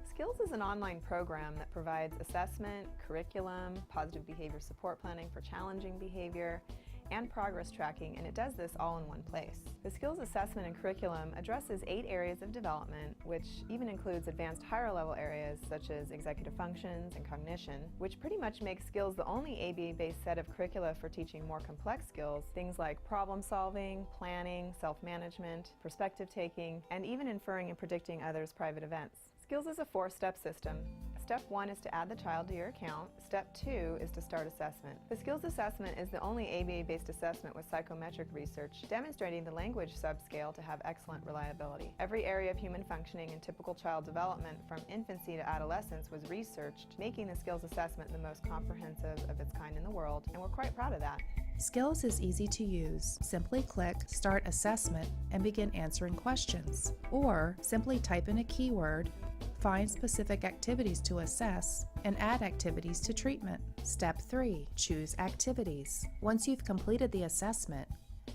Skills is an online program that provides assessment, curriculum, positive behavior support planning for challenging behavior, and progress tracking, and it does this all in one place. The skills assessment and curriculum addresses 8 areas of development, which even includes advanced higher level areas such as executive functions and cognition, which pretty much makes skills the only ABA-based set of curricula for teaching more complex skills, things like problem solving, planning, self-management, perspective taking, and even inferring and predicting others' private events. Skills is a 4-step system. Step 1 is to add the child to your account. Step 2 is to start assessment. The skills assessment is the only ABA-based assessment with psychometric research demonstrating the language subscale to have excellent reliability. Every area of human functioning and typical child development from infancy to adolescence was researched, making the skills assessment the most comprehensive of its kind in the world, and we're quite proud of that. Skills is easy to use. Simply click Start Assessment and begin answering questions. Or simply type in a keyword, find specific activities to assess, and add activities to treatment. Step 3. Choose activities. Once you've completed the assessment,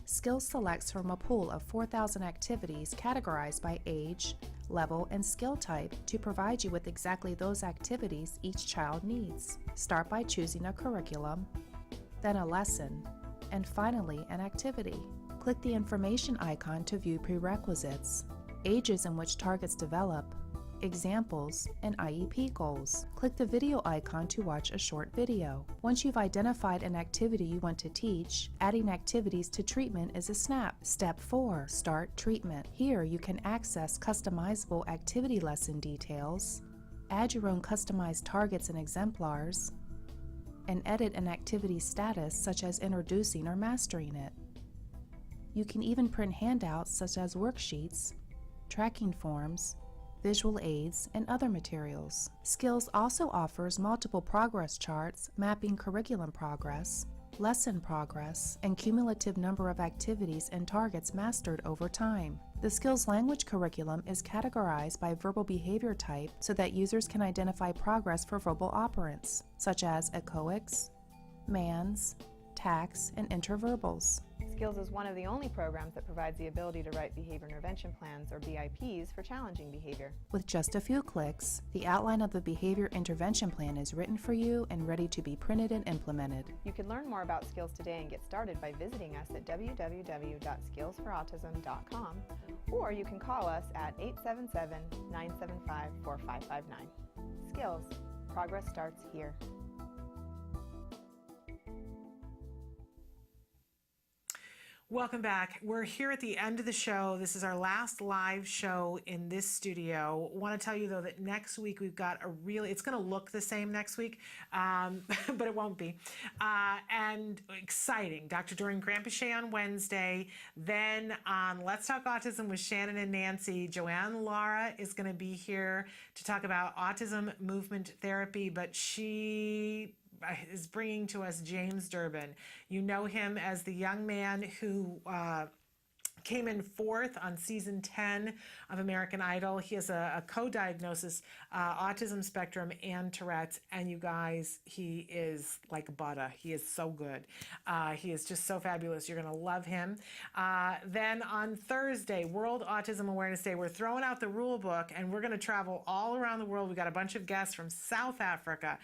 Skills selects from a pool of 4,000 activities categorized by age, level, and skill type to provide you with exactly those activities each child needs. Start by choosing a curriculum, then a lesson, and finally an activity. Click the information icon to view prerequisites, ages in which targets develop, examples, and IEP goals. Click the video icon to watch a short video. Once you've identified an activity you want to teach, adding activities to treatment is a snap. Step 4. Start treatment. Here you can access customizable activity lesson details, add your own customized targets and exemplars, and edit an activity status such as introducing or mastering it. You can even print handouts such as worksheets, tracking forms, visual aids, and other materials. Skills also offers multiple progress charts mapping curriculum progress, lesson progress, and cumulative number of activities and targets mastered over time. The Skills language curriculum is categorized by verbal behavior type so that users can identify progress for verbal operants, such as echoics, mans, tacs, and interverbals. Skills is one of the only programs that provides the ability to write behavior intervention plans, or BIPs, for challenging behavior. With just a few clicks, the outline of the behavior intervention plan is written for you and ready to be printed and implemented. You can learn more about Skills today and get started by visiting us at www.skillsforautism.com, or you can call us at 877-975-4559. Skills. Progress starts here. Welcome back. We're here at the end of the show. This is our last live show in this studio. Want to tell you, though, that next week we've got it's going to look the same next week, but it won't be. And exciting. Dr. Doreen Granpeche on Wednesday. Then on Let's Talk Autism with Shannon and Nancy, Joanne Lara is going to be here to talk about autism movement therapy, but she is bringing to us James Durbin. You know him as the young man who came in 4th on season 10 of American Idol. He has a co-diagnosis, autism spectrum and Tourette's, and you guys, he is like butter. He is so good. He is just so fabulous. You're going to love him. Then on Thursday, World Autism Awareness Day, we're throwing out the rule book, and we're going to travel all around the world. We got a bunch of guests from South Africa,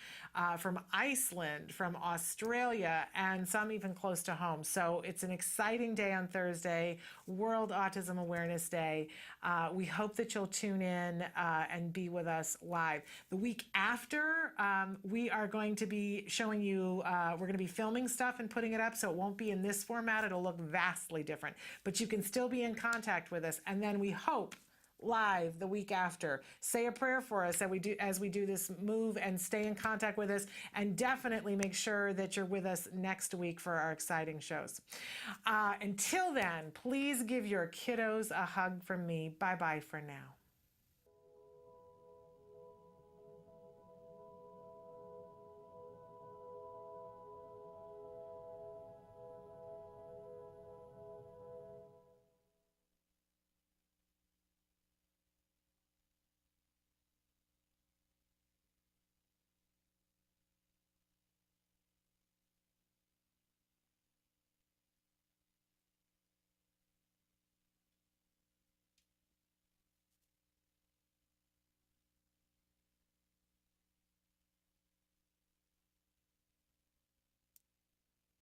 from Iceland, from Australia, and some even close to home. So it's an exciting day on Thursday, World Autism Awareness Day. We hope that you'll tune in and be with us live. The week after, we are going to be showing you, we're going to be filming stuff and putting it up, so it won't be in this format. It'll look vastly different, but you can still be in contact with us. And then we hope live the week after. Say a prayer for us as we do this move, and stay in contact with us, and definitely make sure that you're with us next week for our exciting shows. Until then, please give your kiddos a hug from me. Bye-bye for now.